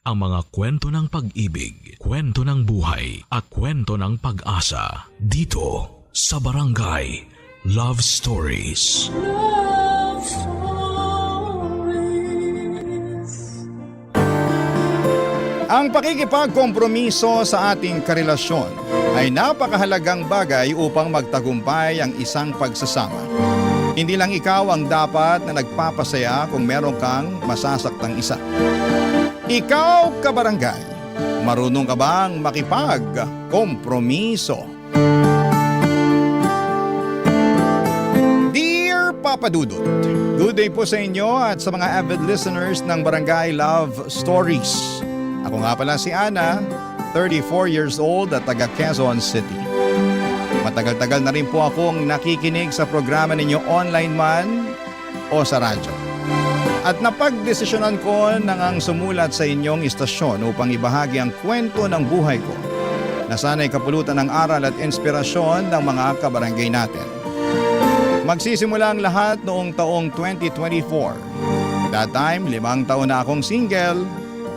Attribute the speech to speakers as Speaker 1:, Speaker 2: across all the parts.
Speaker 1: ang mga kwento ng pag-ibig, kwento ng buhay at kwento ng pag-asa dito sa Barangay Love Stories.
Speaker 2: Love Stories.
Speaker 3: Ang pakikipagkompromiso sa ating karelasyon ay napakahalagang bagay upang magtagumpay ang isang pagsasama. Hindi lang ikaw ang dapat na nagpapasaya kung meron kang masasaktang isa. Ikaw, kabarangay, marunong ka bang makipagkompromiso? Dear Papa Dudut, good day po sa inyo at sa mga avid listeners ng Barangay Love Stories. Ako nga pala si Ana, 34 years old at taga Quezon City. Matagal-tagal na rin po akong nakikinig sa programa ninyo online man o sa radyo. At napagdesisyonan ko nang ang sumulat sa inyong istasyon upang ibahagi ang kwento ng buhay ko na sana'y kapulutan ng aral at inspirasyon ng mga kabarangay natin. Magsisimula ang lahat noong taong 2024. That time, 5 taon na akong single.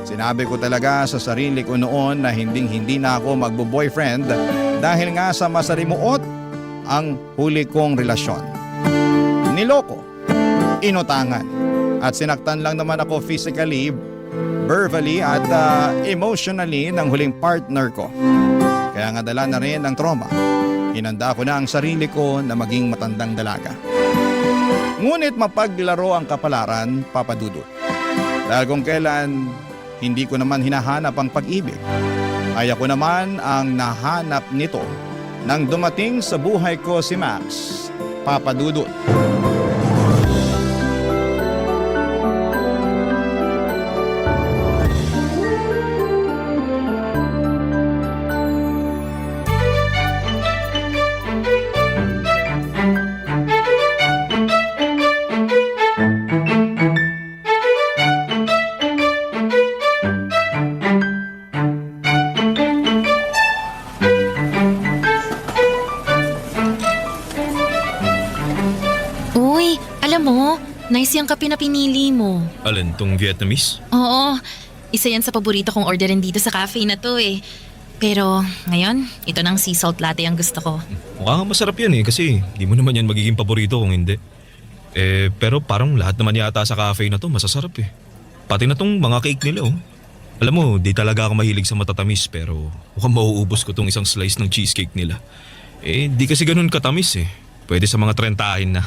Speaker 3: Sinabi ko talaga sa sarili ko noon na hindi na ako magbo-boyfriend dahil nga sa masalimuot ang huli kong relasyon. Niloko, inutangan, at sinaktan lang naman ako physically, verbally at emotionally ng huling partner ko. Kaya nga dala na rin ang trauma. Hinanda ko na ang sarili ko na maging matandang dalaga. Ngunit mapaglaro ang kapalaran, Papa Dudut. Dahil kung kailan hindi ko naman hinahanap ang pag-ibig, ay ako naman ang nahanap nito nang dumating sa buhay ko si Max, Papa Dudut.
Speaker 4: Nice yung kape na pinili mo.
Speaker 5: Alin, tong Vietnamese?
Speaker 4: Oo, isa yan sa paborito kong orderin dito sa cafe na to eh. Pero ngayon, ito ng sea salt latte ang gusto ko.
Speaker 5: Mukhang masarap yan eh kasi di mo naman yan magiging paborito kung hindi. Pero parang lahat naman yata sa cafe na to masasarap eh. Pati na tong mga cake nila oh. Alam mo, di talaga ako mahilig sa matatamis pero mukhang mauubos ko tong isang slice ng cheesecake nila. Di kasi ganun katamis eh. Pwede sa mga 30 na.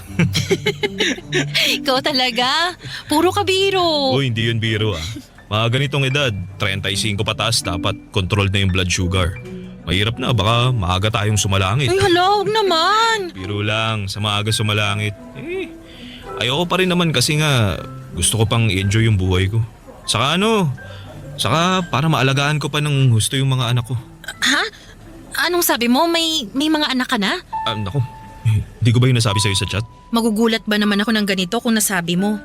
Speaker 4: Ikaw talaga? Puro ka biro.
Speaker 5: Uy, hindi yun biro ah. Mga ganitong edad, 35 pataas dapat controlled na yung blood sugar. Mahirap na, baka maaga tayong sumalangit.
Speaker 4: Ay hala, huwag naman.
Speaker 5: Biro lang, sa maaga sumalangit. Ayoko pa rin naman kasi nga gusto ko pang i-enjoy yung buhay ko. Saka para maalagaan ko pa ng gusto yung mga anak ko.
Speaker 4: Ha? Anong sabi mo? May mga anak ka na?
Speaker 5: Naku. Di ko ba yung nasabi sa'yo sa chat?
Speaker 4: Magugulat ba naman ako ng ganito kung nasabi mo?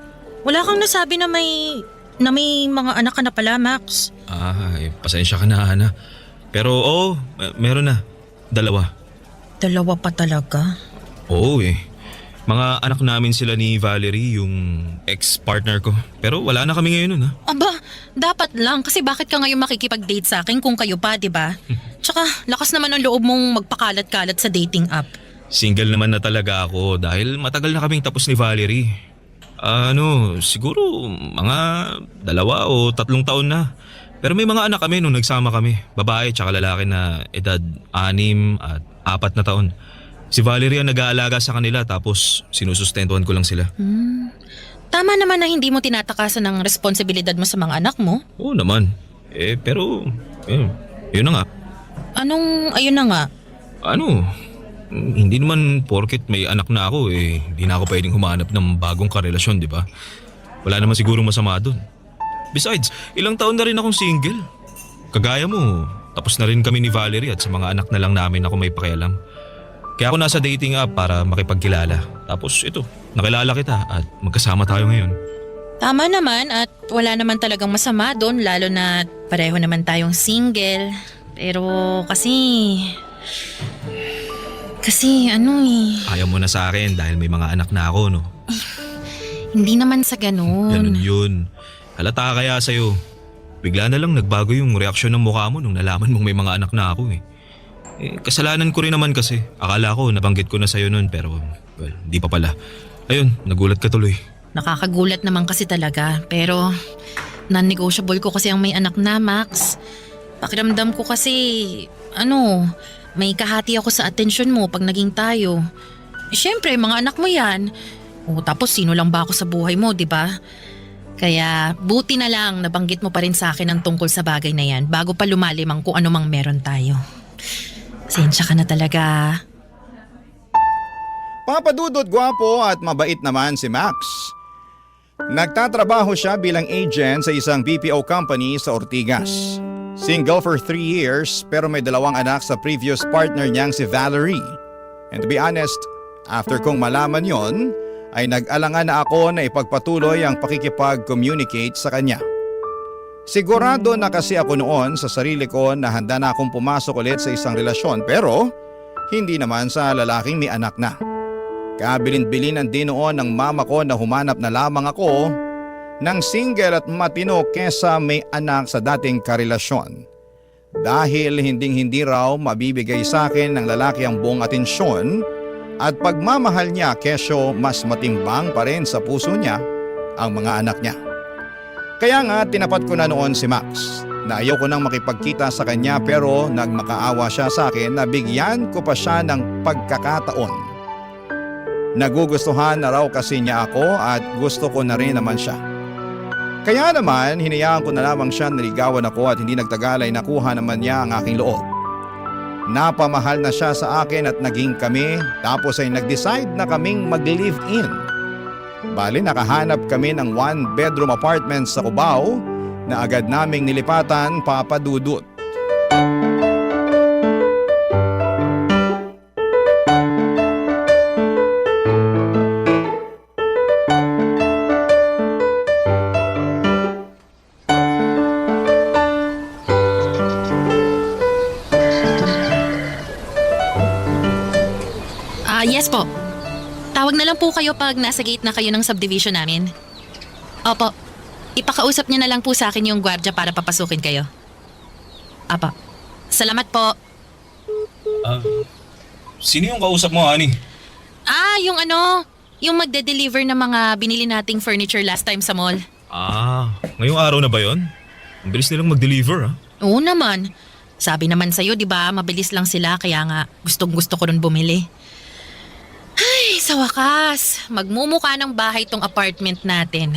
Speaker 4: Wala kang nasabi na may mga anak ka na pala, Max.
Speaker 5: Pasensya ka na, Ana. Pero meron na. 2.
Speaker 4: 2 pa talaga?
Speaker 5: Oo Mga anak namin sila ni Valerie, yung ex-partner ko. Pero wala na kami ngayon nun ha.
Speaker 4: Aba, dapat lang kasi bakit ka ngayon makikipag-date sa akin kung kayo pa, di ba? Tsaka lakas naman ang loob mong magpakalat-kalat sa dating app.
Speaker 5: Single naman na talaga ako dahil matagal na kaming tapos ni Valerie. Siguro mga 2 o 3 taon na. Pero may mga anak kami nung nagsama kami. Babae tsaka lalaki na edad 6 at 4 na taon. Si Valerie ang nag-aalaga sa kanila tapos sinusustentuhan ko lang sila.
Speaker 4: Tama naman na hindi mo tinatakasan ng responsibilidad mo sa mga anak mo.
Speaker 5: Oo naman. Pero yun na nga.
Speaker 4: Anong ayun na nga?
Speaker 5: Hindi naman porket may anak na ako hindi na ako pwedeng humanap ng bagong karelasyon, di ba? Wala naman sigurong masama doon. Besides, ilang taon na rin akong single. Kagaya mo, tapos na rin kami ni Valerie at sa mga anak na lang namin ako may pakialam. Kaya ako nasa dating app para makipagkilala. Tapos ito, nakilala kita at magkasama tayo ngayon.
Speaker 4: Tama naman at wala naman talagang masama doon lalo na pareho naman tayong single. Pero Kasi
Speaker 5: Ayaw mo na sa akin dahil may mga anak na ako, no?
Speaker 4: Hindi naman sa ganun.
Speaker 5: Ganun yun. Halata kaya sa'yo. Bigla na lang nagbago yung reaksyon ng mukha mo nung nalaman mong may mga anak na ako eh. Kasalanan ko rin naman kasi. Akala ko nabanggit ko na sa'yo nun pero well, di pa pala. Ayun, nagulat ka tuloy.
Speaker 4: Nakakagulat naman kasi talaga. Pero non-negotiable ko kasi ang may anak na, Max. Pakiramdam ko kasi, may kahati ako sa atensyon mo pag naging tayo. Siyempre, mga anak mo yan. Tapos sino lang ba ako sa buhay mo, di ba? Kaya buti na lang nabanggit mo pa rin sa akin ang tungkol sa bagay na yan bago pa lumalim ang kung ano mang meron tayo. Pasensya ka na talaga.
Speaker 3: Papadudot gwapo at mabait naman si Max. Nagtatrabaho siya bilang agent sa isang BPO company sa Ortigas. Single for 3 years pero may 2 anak sa previous partner niyang si Valerie. And to be honest, after kong malaman yon, ay nag-alangan na ako na ipagpatuloy ang pakikipag-communicate sa kanya. Sigurado na kasi ako noon sa sarili ko na handa na akong pumasok ulit sa isang relasyon pero hindi naman sa lalaking may anak na. Kabilin-bilinan din noon ng mama ko na humanap na lamang ako ng single at matino kesa may anak sa dating karelasyon. Dahil hinding-hindi raw mabibigay sa akin ng lalaki ang buong atensyon at pagmamahal niya kesyo mas matimbang pa rin sa puso niya ang mga anak niya. Kaya nga tinapat ko na noon si Max na ayaw ko nang makipagkita sa kanya pero nagmakaawa siya sa akin na bigyan ko pa siya ng pagkakataon. Nagugustuhan na raw kasi niya ako at gusto ko na rin naman siya. Kaya naman hinayaan ko na lamang siya naligawan ako at hindi nagtagal ay nakuha naman niya ang aking loob. Napamahal na siya sa akin at naging kami tapos ay nag-decide na kaming mag-live-in. Bali nakahanap kami ng 1-bedroom apartment sa Cubao na agad naming nilipatan papadudot.
Speaker 4: Yes po. Tawag na lang po kayo pag nasa gate na kayo ng subdivision namin. Opo. Ipakausap niyo na lang po sa akin yung gwardya para papasukin kayo. Opo. Salamat po.
Speaker 5: Sino yung kausap mo, Ani?
Speaker 4: Yung magde-deliver ng mga binili nating furniture last time sa mall.
Speaker 5: Ngayong araw na ba yon? Ang bilis nilang mag-deliver ha?
Speaker 4: Oo naman. Sabi naman sa'yo, di ba, mabilis lang sila kaya nga gustong-gusto ko rin bumili. Ay, sa wakas, magmumukha ng bahay tong apartment natin.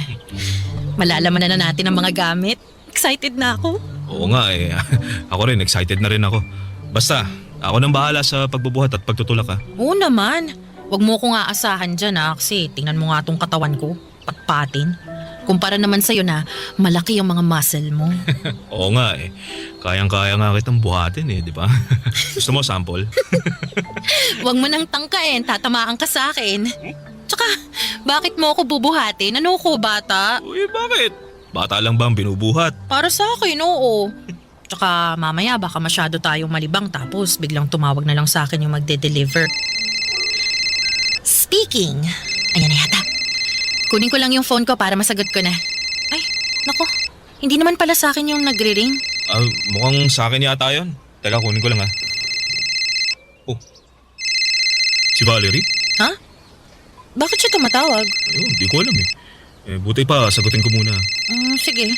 Speaker 4: Malalaman na natin ang mga gamit. Excited na ako.
Speaker 5: Oo nga eh. Ako rin, excited na rin ako. Basta, ako nang bahala sa pagbubuhat at pagtutulak ha.
Speaker 4: Oo naman. Huwag mo ko nga asahan dyan kasi tingnan mo nga tong katawan ko. Patpatin. Kumpara naman sa'yo na malaki yung mga muscle mo.
Speaker 5: Oo nga eh. Kayang-kaya nga kitang buhatin eh, di ba? Gusto mo sample?
Speaker 4: Huwag mo nang tangkain, tatamaan ka sa akin. Tsaka, bakit mo ako bubuhatin? Ano ko, bata?
Speaker 5: Uy, bakit? Bata lang ba ang binubuhat?
Speaker 4: Para sa akin, oo. Tsaka mamaya baka masyado tayong malibang tapos biglang tumawag na lang sa akin yung magde-deliver. Speaking, ayan na yata. Kunin ko lang yung phone ko para masagot ko na. Ay, nako. Hindi naman pala sa akin yung nagre-ring.
Speaker 5: Mukhang sa akin yata yun. Teka, kunin ko lang ha. Oh. Si Valerie?
Speaker 4: Ha? Bakit siya tumatawag?
Speaker 5: Ayun, di ko alam eh. Buti pa, sagutin ko muna.
Speaker 4: Sige.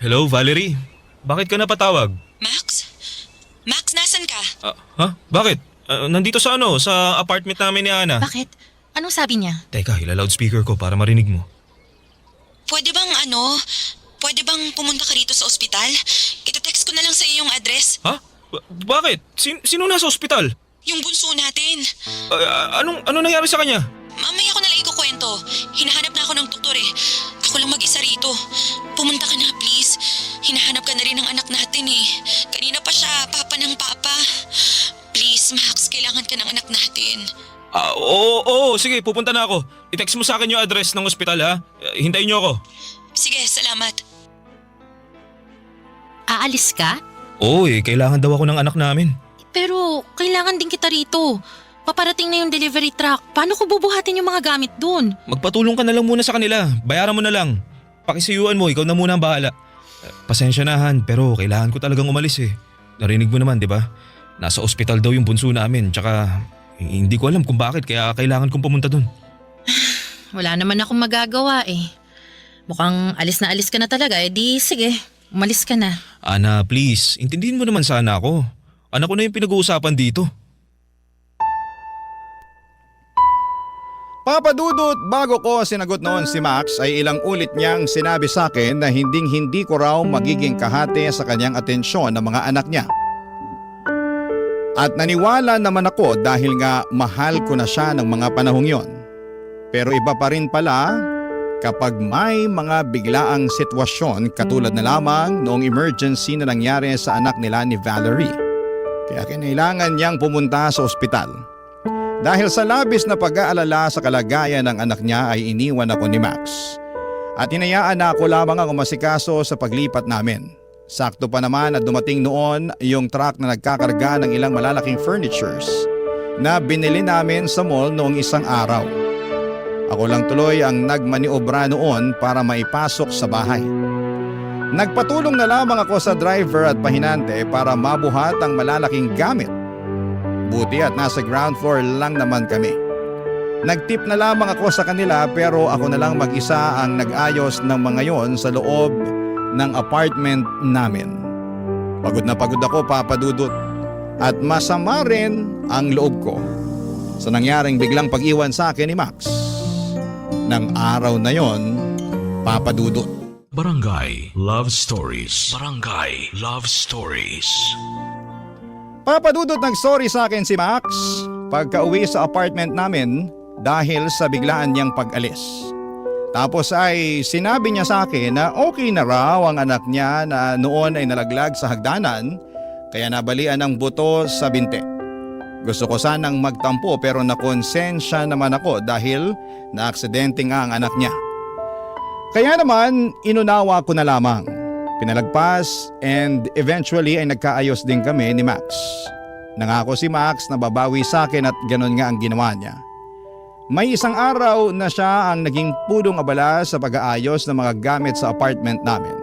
Speaker 5: Hello, Valerie. Bakit ka napatawag?
Speaker 6: Max? Max, nasan ka?
Speaker 5: Ha? Bakit? Nandito sa sa apartment namin ni Ana.
Speaker 4: Bakit? Anong sabi niya?
Speaker 5: Teka, ila-loudspeaker ko para marinig mo.
Speaker 6: Pwede bang pumunta ka rito sa ospital? Ito-text ko na lang sa iyo yung address.
Speaker 5: Ha? Bakit? Sino nasa ospital?
Speaker 6: Yung bunso natin.
Speaker 5: Ano nangyari sa kanya?
Speaker 6: Mamaya ko na lang ikukwento. Hinahanap na ako ng doktor eh. Ako lang mag-isa rito. Pumunta ka na please. Hinahanap ka na rin ng anak natin eh. Kanina pa siya, papa ng papa. Please Max, kailangan ka ng anak natin.
Speaker 5: Oo, sige, pupunta na ako. I-text mo sa akin yung address ng ospital ha. Hintayin niyo ako.
Speaker 6: Sige, salamat.
Speaker 4: Aalis ka?
Speaker 5: Oo kailangan daw ako ng anak namin.
Speaker 4: Pero kailangan din kita rito. Paparating na yung delivery truck. Paano ko bubuhatin yung mga gamit dun?
Speaker 5: Magpatulong ka na lang muna sa kanila. Bayaran mo na lang. pakisiyuan mo, ikaw na muna ang bahala. Pasensya na Han, pero kailangan ko talagang umalis eh. Narinig mo naman, di ba? Nasa ospital daw yung bunso namin, tsaka hindi ko alam kung bakit kaya kailangan kong pumunta dun.
Speaker 4: Wala naman akong magagawa eh. Mukhang alis na alis ka na talaga, eh di sige, umalis ka na.
Speaker 5: Ana, please, intindihin mo naman sana ako. Anak ko na yung pinag-uusapan dito.
Speaker 3: Papa Dudut, bago ko sinagot noon si Max ay ilang ulit niyang sinabi sa akin na hindi ko raw magiging kahati sa kanyang atensyon ng mga anak niya. At naniwala naman ako dahil nga mahal ko na siya ng mga panahong yon. Pero iba pa rin pala kapag may mga biglaang sitwasyon katulad na lamang noong emergency na nangyari sa anak nila ni Valerie. Kaya kinailangan niyang pumunta sa ospital. Dahil sa labis na pag-aalala sa kalagayan ng anak niya ay iniwan ako ni Max. At hinayaan na ako lamang ang umasikaso sa paglipat namin. Sakto pa naman na dumating noon yung truck na nagkakarga ng ilang malalaking furnitures na binili namin sa mall noong isang araw. Ako lang tuloy ang nagmaniobra noon para maipasok sa bahay. Nagpatulong na lamang ako sa driver at pahinante para mabuhat ang malalaking gamit. Buti at nasa ground floor lang naman kami. Nagtip na lamang ako sa kanila pero ako na lang mag-isa ang nag-ayos ng mga yon sa loob ng apartment namin. Pagod na pagod ako, Papa Dudut, at masama rin ang loob ko sa nangyaring biglang pag-iwan sa akin ni Max. Nang araw na yon, Papa Dudut.
Speaker 1: Barangay Love Stories. Barangay Love Stories.
Speaker 3: Papa Dudut, nag-sorry sa akin si Max pagka-uwi sa apartment namin dahil sa biglaan niyang pag-alis. Tapos ay sinabi niya sa akin na okay na raw ang anak niya na noon ay nalaglag sa hagdanan kaya nabalian ng buto sa binti. Gusto ko sanang magtampo pero nakonsensya naman ako dahil na-aksidente nga ang anak niya. Kaya naman inunawa ko na lamang. Pinalagpas and eventually ay nagkaayos din kami ni Max. Nangako si Max na babawi sa akin at ganon nga ang ginawa niya. May isang araw na siya ang naging pudong abala sa pag-aayos ng mga gamit sa apartment namin.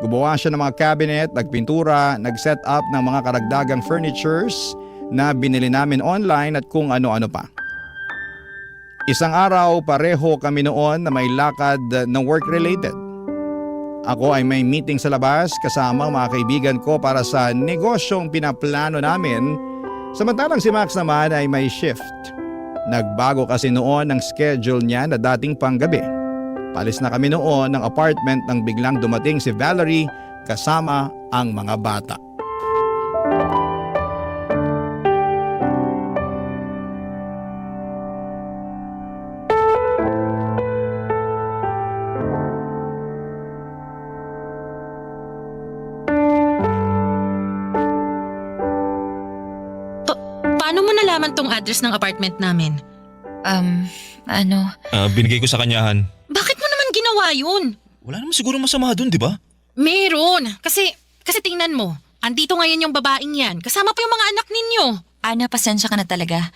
Speaker 3: Gumawa siya ng mga cabinet, nagpintura, nag-set up ng mga karagdagang furnitures na binili namin online at kung ano-ano pa. Isang araw pareho kami noon na may lakad na work-related. Ako ay may meeting sa labas kasama ang mga kaibigan ko para sa negosyong pinaplano namin, samantalang si Max naman ay may shift. Nagbago kasi noon ang schedule niya na dating panggabi. Palis na kami noon ng apartment nang biglang dumating si Valerie kasama ang mga bata.
Speaker 4: Paano mo nalaman tong address ng apartment namin?
Speaker 5: Binigay ko sa kanya Han.
Speaker 4: Bakit mo naman ginawa yun?
Speaker 5: Wala naman siguro masama dun, di ba?
Speaker 4: Meron. Kasi tingnan mo, andito ngayon yung babaeng yan. Kasama pa yung mga anak ninyo.
Speaker 6: Ana, pasensya ka na talaga.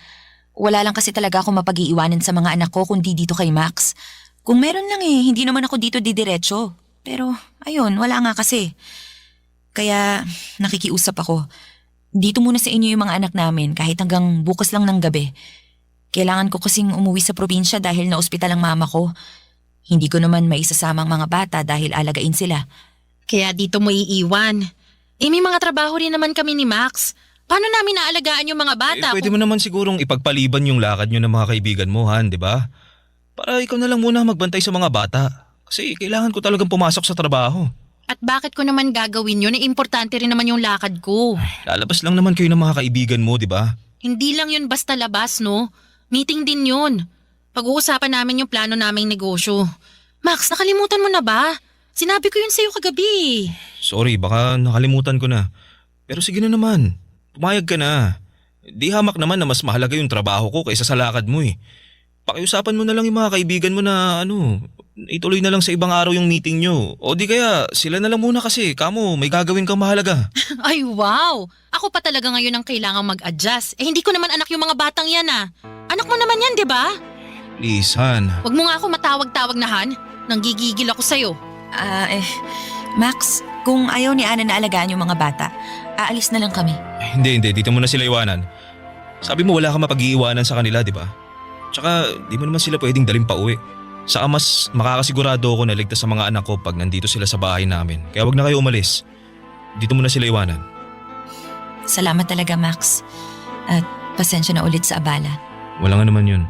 Speaker 6: Wala lang kasi talaga ako mapag-iiwanan sa mga anak ko kundi dito kay Max. Kung meron lang hindi naman ako dito didiretso. Pero ayun, wala nga kasi. Kaya nakikiusap ako. Dito muna sa inyo yung mga anak namin kahit hanggang bukas lang ng gabi. Kailangan ko kasing umuwi sa probinsya dahil na-ospital ang mama ko. Hindi ko naman maisasama ang mga bata dahil alagain sila.
Speaker 4: Kaya dito mo iiwan. May mga trabaho rin naman kami ni Max. Paano namin naalagaan yung mga bata?
Speaker 5: Pwede mo naman sigurong ipagpaliban yung lakad nyo ng mga kaibigan mo Han, di ba? Para ikaw na lang muna magbantay sa mga bata. Kasi kailangan ko talagang pumasok sa trabaho.
Speaker 4: At bakit ko naman gagawin yun? Importante rin naman yung lakad ko.
Speaker 5: Lalabas lang naman kayo ng mga kaibigan mo, di ba?
Speaker 4: Hindi lang yun basta labas, no? Meeting din yun. Pag-uusapan namin yung plano naming negosyo. Max, nakalimutan mo na ba? Sinabi ko yun sa'yo kagabi.
Speaker 5: Sorry, baka nakalimutan ko na. Pero sige na naman. Pumayag ka na. Di hamak naman na mas mahalaga yung trabaho ko kaysa sa lakad mo eh. Pakiusapan mo na lang yung mga kaibigan mo na ituloy na lang sa ibang araw yung meeting nyo. O di kaya sila na lang muna kasi kamo may gagawin kang mahalaga.
Speaker 4: Ay wow! Ako pa talaga ngayon ang kailangang mag-adjust. Hindi ko naman anak yung mga batang yan ah. Anak mo naman yan, di ba?
Speaker 5: Please, Han.
Speaker 4: Huwag mo nga ako matawag-tawag na Han. Nanggigigil ako sa'yo.
Speaker 6: Max, kung ayaw ni Ana na alagaan yung mga bata, aalis na lang kami.
Speaker 5: Hindi. Dito mo na sila iwanan. Sabi mo wala ka mapag-iiwanan sa kanila, di ba? Tsaka di mo naman sila pwedeng daling pauwi. Saka mas makakasigurado ako na ligtas sa mga anak ko pag nandito sila sa bahay namin. Kaya wag na kayo umalis. Dito mo na sila iwanan.
Speaker 6: Salamat talaga, Max. At pasensya na ulit sa abala.
Speaker 5: Wala nga naman yun.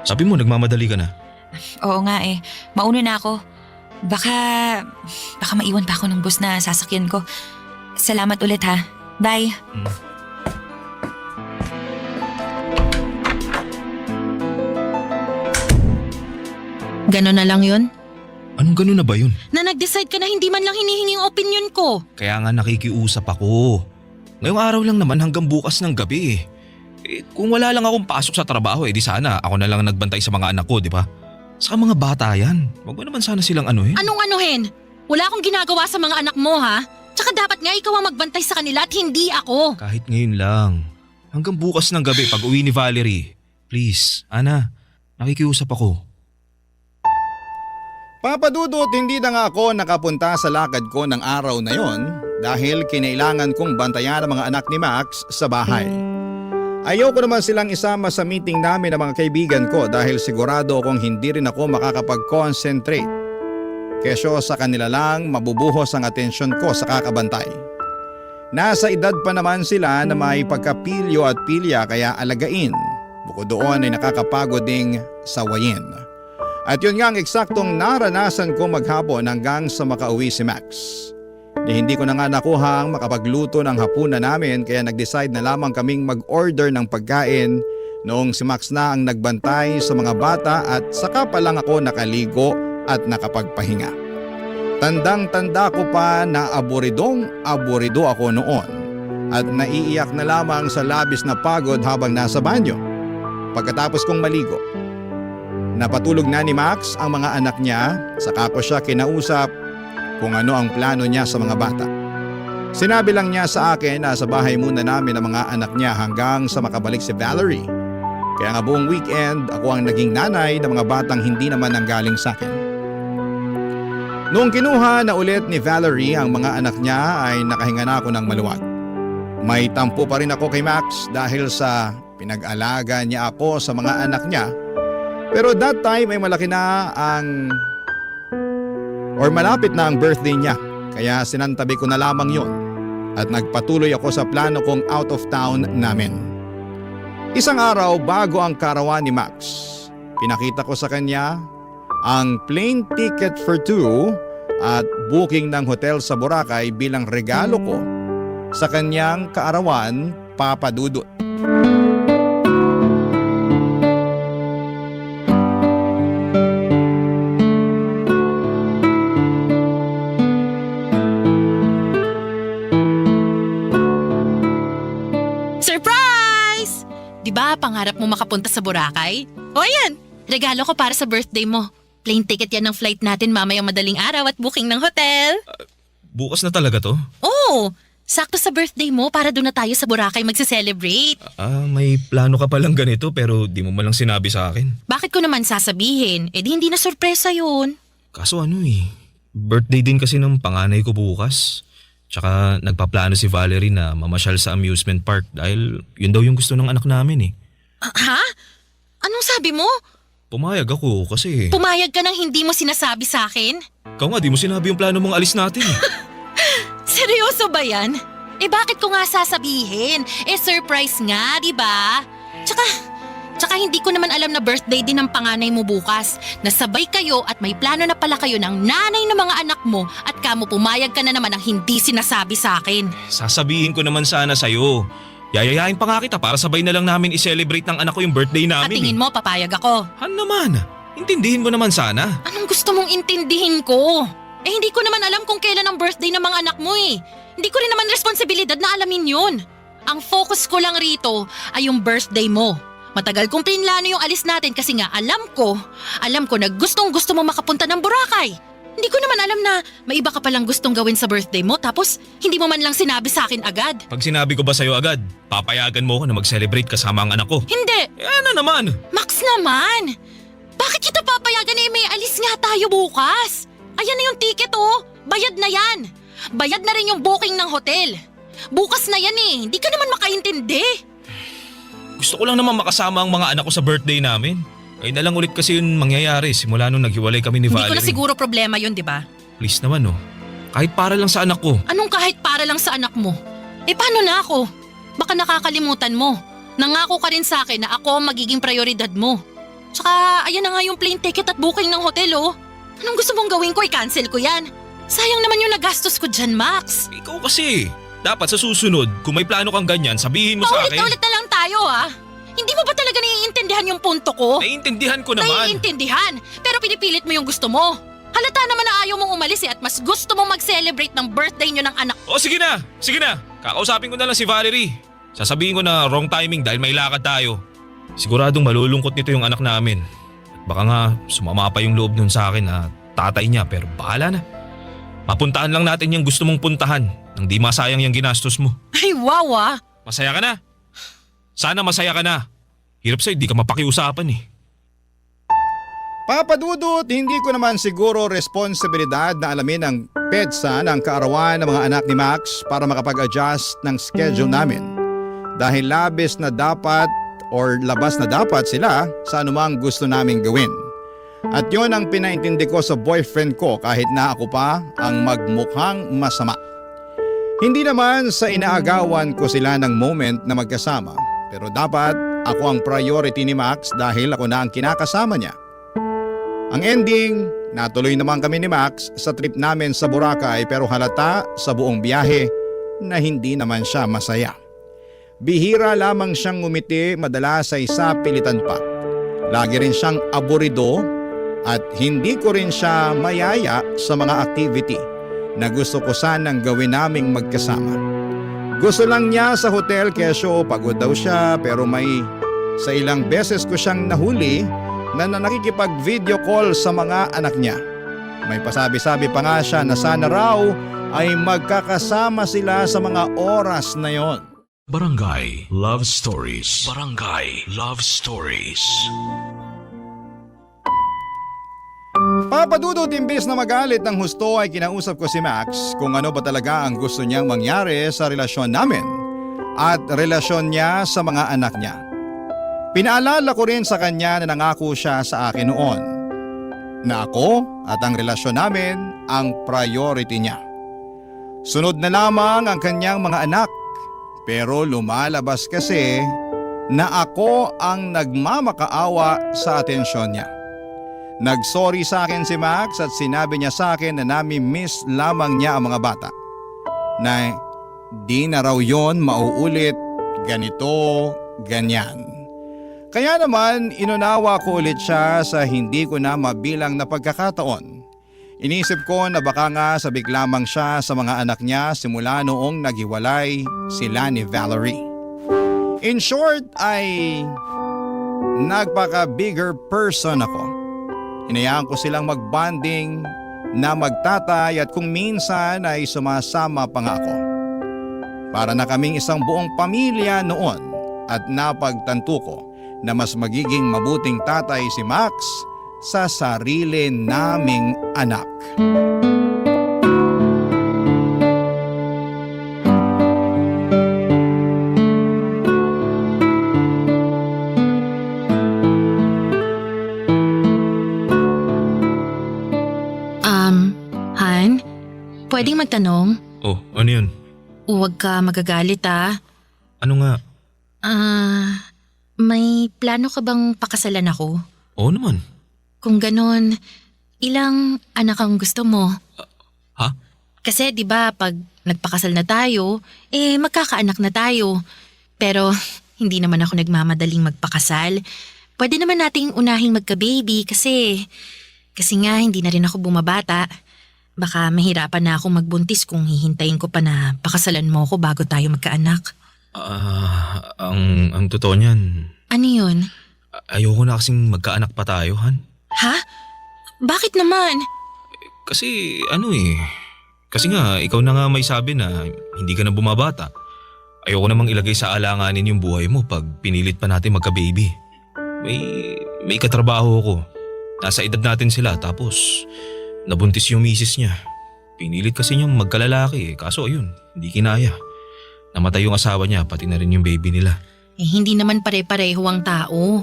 Speaker 5: Sabi mo nagmamadali ka na.
Speaker 6: Oo nga mauna na ako. Baka maiwan pa ako ng bus na sasakyan ko. Salamat ulit ha. Bye.
Speaker 4: Ganon na lang yun?
Speaker 5: Anong gano'n na ba yun?
Speaker 4: Na nag-decide ka na hindi man lang hinihingi ang opinion ko.
Speaker 5: Kaya nga nakikiusap ako. Ngayong araw lang naman hanggang bukas ng gabi eh. Kung wala lang akong pasok sa trabaho di sana ako na lang nagbantay sa mga anak ko, di ba? Sa mga bata yan. Huwag mo naman sana silang anuhin.
Speaker 4: Anong anuhin? Wala akong ginagawa sa mga anak mo ha? Tsaka dapat nga ikaw ang magbantay sa kanila at hindi ako.
Speaker 5: Kahit ngayon lang. Hanggang bukas ng gabi pag uwi ni Valerie. Please, Ana, nakikiusap ako.
Speaker 3: Papadudot, hindi na nga ako nakapunta sa lakad ko ng araw na yon dahil kinailangan kong bantayan ang mga anak ni Max sa bahay. Ayaw ko naman silang isama sa meeting namin ng mga kaibigan ko dahil sigurado akong hindi rin ako makakapag-concentrate. Kesyo sa kanila lang mabubuhos ang atensyon ko sa kakabantay. Nasa edad pa naman sila na may pagkapilyo at pilya kaya alagain. Bukod doon ay nakakapagod ding sawayin. At yun nga ang eksaktong naranasan ko maghapon hanggang sa makauwi si Max. Hindi ko na nga nakuha ang makapagluto ng hapunan namin kaya nag-decide na lamang kaming mag-order ng pagkain noong si Max na ang nagbantay sa mga bata at saka pa lang ako nakaligo at nakapagpahinga. Tandang-tanda ko pa na aburido ako noon at naiiyak na lamang sa labis na pagod habang nasa banyo. Pagkatapos kong maligo, napatulog na ni Max ang mga anak niya, saka ko siya kinausap kung ano ang plano niya sa mga bata. Sinabi lang niya sa akin na sa bahay muna namin ang mga anak niya hanggang sa makabalik si Valerie. Kaya nga buong weekend ako ang naging nanay ng mga batang hindi naman nanggaling sa akin. Noong kinuha na ulit ni Valerie ang mga anak niya ay nakahinga na ako ng maluwag. May tampo pa rin ako kay Max dahil sa pinag-alaga niya ako sa mga anak niya. Pero that time ay malapit na ang birthday niya. Kaya sinantabi ko na lamang yon at nagpatuloy ako sa plano kong out of town namin. Isang araw bago ang karawan ni Max, pinakita ko sa kanya ang plane ticket for two at booking ng hotel sa Boracay bilang regalo ko sa kanyang kaarawan, Papa Dudut.
Speaker 4: Surprise! Diba pangarap mo makapunta sa Boracay? O ayan, regalo ko para sa birthday mo. Plane ticket yan ng flight natin mamayang madaling araw at booking ng hotel.
Speaker 5: Bukas na talaga to?
Speaker 4: Oo, sakto sa birthday mo para doon na tayo sa Boracay magse-celebrate.
Speaker 5: May plano ka palang ganito pero di mo malang sinabi sa akin.
Speaker 4: Bakit ko naman sasabihin? Eh di hindi na sorpresa yun.
Speaker 5: Kaso birthday din kasi ng panganay ko bukas. Tsaka nagpaplano si Valerie na mamasyal sa amusement park dahil yun daw yung gusto ng anak namin eh.
Speaker 4: Ha? Anong sabi mo?
Speaker 5: Pumayag ako kasi…
Speaker 4: Pumayag ka nang hindi mo sinasabi sa akin?
Speaker 5: Ikaw nga di mo sinabi yung plano mong alis natin eh.
Speaker 4: Seryoso ba yan? Eh bakit ko nga sasabihin? Eh surprise nga, di ba? Tsaka hindi ko naman alam na birthday din ng panganay mo bukas. Nasabay kayo at may plano na pala kayo ng nanay ng mga anak mo at kamo pumayag ka na naman ang hindi sinasabi sa akin.
Speaker 5: Sasabihin ko naman sana sa'yo. Yayayain pa nga kita para sabay na lang namin i-celebrate ng anak ko yung birthday namin.
Speaker 4: At tingin mo papayag ako?
Speaker 5: Han naman, intindihin mo naman sana.
Speaker 4: Anong gusto mong intindihin ko? Eh hindi ko naman alam kung kailan ang birthday ng mga anak mo eh. Hindi ko rin naman responsibilidad na alamin yun. Ang focus ko lang rito ay yung birthday mo. Matagal kong pinlano yung alis natin kasi nga alam ko na gustong gusto mo makapunta ng Boracay. Hindi ko naman alam na may iba ka palang gustong gawin sa birthday mo tapos hindi mo man lang sinabi sa akin agad.
Speaker 5: Pag sinabi ko ba sa'yo agad, papayagan mo ako na mag-celebrate kasama ang anak ko?
Speaker 4: Hindi!
Speaker 5: Ano naman?
Speaker 4: Max naman! Bakit kita papayagan na may alis nga tayo bukas? Ayan na yung ticket oh. Bayad na yan. Bayad na rin yung booking ng hotel. Bukas na yan eh. Hindi ka naman makaintindi.
Speaker 5: Gusto ko lang naman makasama ang mga anak ko sa birthday namin. Ayun na lang ulit kasi yung mangyayari simula nung naghiwalay kami ni
Speaker 4: Hindi
Speaker 5: Valerie.
Speaker 4: ko na siguro problema yun, di ba?
Speaker 5: Please naman oh. Kahit para lang sa anak ko.
Speaker 4: Anong kahit para lang sa anak mo? Eh paano na ako? Baka nakakalimutan mo. Nangako ka rin sa akin na ako ang magiging prioridad mo. Tsaka ayan na nga yung plane ticket at booking ng hotel oh. Anong gusto mong gawin ko? I-cancel ko yan. Sayang naman yung nagastos ko dyan, Max.
Speaker 5: Ikaw kasi. Dapat sa susunod, kung may plano kang ganyan, sabihin mo sa akin.
Speaker 4: Paulit-ulit na lang tayo ah. Hindi mo ba talaga naiintindihan yung punto ko?
Speaker 5: Naiintindihan ko naman.
Speaker 4: Naiintindihan, pero pinipilit mo yung gusto mo. Halata naman na ayaw mong umalis at mas gusto mong mag-celebrate ng birthday nyo ng anak.
Speaker 5: O sige na. Kakausapin ko na lang si Valerie. Sasabihin ko na wrong timing dahil may lakad tayo. Siguradong malulungkot nito yung anak namin. At baka nga sumama pa yung loob nun sa akin na tatay niya pero bahala na. Mapuntahan lang natin yung gusto mong puntahan nang di masayang yung ginastos mo.
Speaker 4: Ay wow ah.
Speaker 5: Masaya ka na? Sana masaya ka na. Hirap sa'yo, di ka mapakiusapan eh.
Speaker 3: Papa Dudut, hindi ko naman siguro responsibilidad na alamin ang PEDSA ng kaarawan ng mga anak ni Max para makapag-adjust ng schedule namin. Dahil labas na dapat sila sa anumang gusto naming gawin. At yon ang pinaintindi ko sa boyfriend ko kahit na ako pa ang magmukhang masama. Hindi naman sa inaagawan ko sila ng moment na magkasama, pero dapat ako ang priority ni Max dahil ako na ang kinakasama niya. Ang ending, natuloy naman kami ni Max sa trip namin sa Boracay pero halata sa buong biyahe na hindi naman siya masaya. Bihira lamang siyang ngumiti, madalas ay sa pilitan pa. Lagi rin siyang aburido at hindi ko rin siya mayaya sa mga activity na gusto ko sanang gawin naming magkasama. Gusto lang niya sa hotel kesyo pagod daw siya pero sa ilang beses ko siyang nahuli na nakikipag-video call sa mga anak niya. May pasabi-sabi pa nga siya na sana raw ay magkakasama sila sa mga oras na yon.
Speaker 1: Barangay Love Stories. Barangay Love Stories.
Speaker 3: Papa Dudut, imbes na magalit ng husto ay kinausap ko si Max kung ano ba talaga ang gusto niyang mangyari sa relasyon namin at relasyon niya sa mga anak niya. Pinaalala ko rin sa kanya na nangako siya sa akin noon na ako at ang relasyon namin ang priority niya. Sunod na lamang ang kanyang mga anak pero lumalabas kasi na ako ang nagmamakaawa sa atensyon niya. Nagsorry sa akin si Max at sinabi niya sa akin na nami-miss lamang niya ang mga bata. Na di na raw yon mauulit, ganito, ganyan. Kaya naman inunawa ko ulit siya sa hindi ko na mabilang na pagkakataon. Inisip ko na baka nga sabik lamang siya sa mga anak niya simula noong naghiwalay sila ni Valerie. In short ay nagpaka-bigger person ako. Hinayaan ko silang mag-bonding na magtatay at kung minsan ay sumasama pa nga ako. Para na kaming isang buong pamilya noon at napagtanto ko na mas magiging mabuting tatay si Max sa sarili naming anak.
Speaker 4: Han, pwedeng magtanong?
Speaker 5: Oh, ano yun?
Speaker 4: Huwag ka magagalit ah.
Speaker 5: Ano nga?
Speaker 4: May plano ka bang pakasalan ako?
Speaker 5: Oo naman.
Speaker 4: Kung ganon, ilang anak ang gusto mo?
Speaker 5: Ha?
Speaker 4: Kasi 'di ba pag nagpakasal na tayo, magkakaanak na tayo. Pero hindi naman ako nagmamadaling magpakasal. Pwede naman nating unahing magka-baby kasi nga hindi na rin ako bumabata. Baka mahirapan na akong magbuntis kung hihintayin ko pa na pakasalan mo ako bago tayo magkaanak.
Speaker 5: Ang totoo niyan,
Speaker 4: Ano yun?
Speaker 5: ayoko na kasing magkaanak pa tayo, Han.
Speaker 4: Ha? Bakit naman?
Speaker 5: Kasi kasi nga ikaw na nga may sabi na hindi ka na bumabata. Ayoko namang ilagay sa alanganin yung buhay mo pag pinilit pa natin magka-baby. May katrabaho ako. Nasa edad natin sila tapos Nabuntis yung misis niya. Pinilit kasi niyang magkalalaki kaso ayun, hindi kinaya. Namatay yung asawa niya pati na rin yung baby nila.
Speaker 4: Hindi naman pare-pareho ang tao.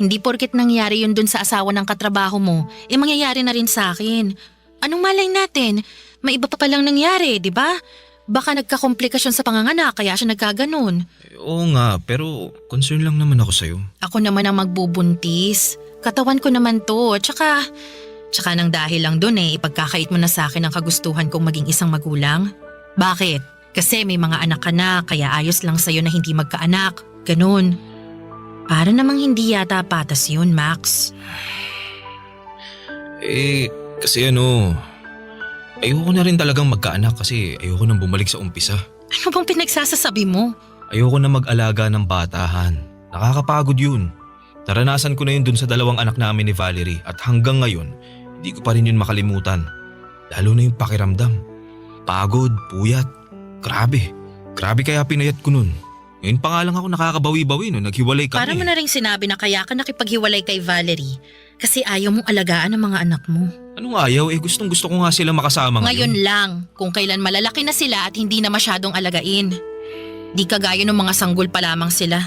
Speaker 4: Hindi porket nangyari yun dun sa asawa ng katrabaho mo, mangyayari na rin sa akin. Anong malay natin? May iba pa palang nangyari, di ba? Baka nagkakomplikasyon sa panganganak kaya siya nagkaganon.
Speaker 5: Oo nga, pero concern lang naman ako sa'yo.
Speaker 4: Ako naman ang magbubuntis. Katawan ko naman to. Tsaka nang dahil lang dun ipagkakait mo na sa akin ang kagustuhan kong maging isang magulang. Bakit? Kasi may mga anak ka na kaya ayos lang sa'yo na hindi magkaanak. Ganon. Para namang hindi yata patas yun, Max.
Speaker 5: Kasi ayoko na rin talagang magkaanak kasi ayoko nang bumalik sa umpisa.
Speaker 4: Ano bang pinagsasasabi mo?
Speaker 5: Ayoko na mag-alaga ng batahan. Nakakapagod yun. Naranasan ko na yun dun sa 2 anak namin ni Valerie at hanggang ngayon, hindi ko pa rin yun makalimutan. Lalo na yung pakiramdam. Pagod, puyat. Grabe. Grabe kaya pinayat ko nun. Ngayon pa nga lang ako nakakabawi-bawi nung naghiwalay kami.
Speaker 4: Para mo na rin sinabi na kaya ka nakipaghiwalay kay Valerie kasi ayaw mong alagaan ang mga anak mo.
Speaker 5: Anong ayaw? Gustong gusto ko nga sila makasama
Speaker 4: Ngayon lang, kung kailan malalaki na sila at hindi na masyadong alagain. Di kagaya ng mga sanggol pa lamang sila.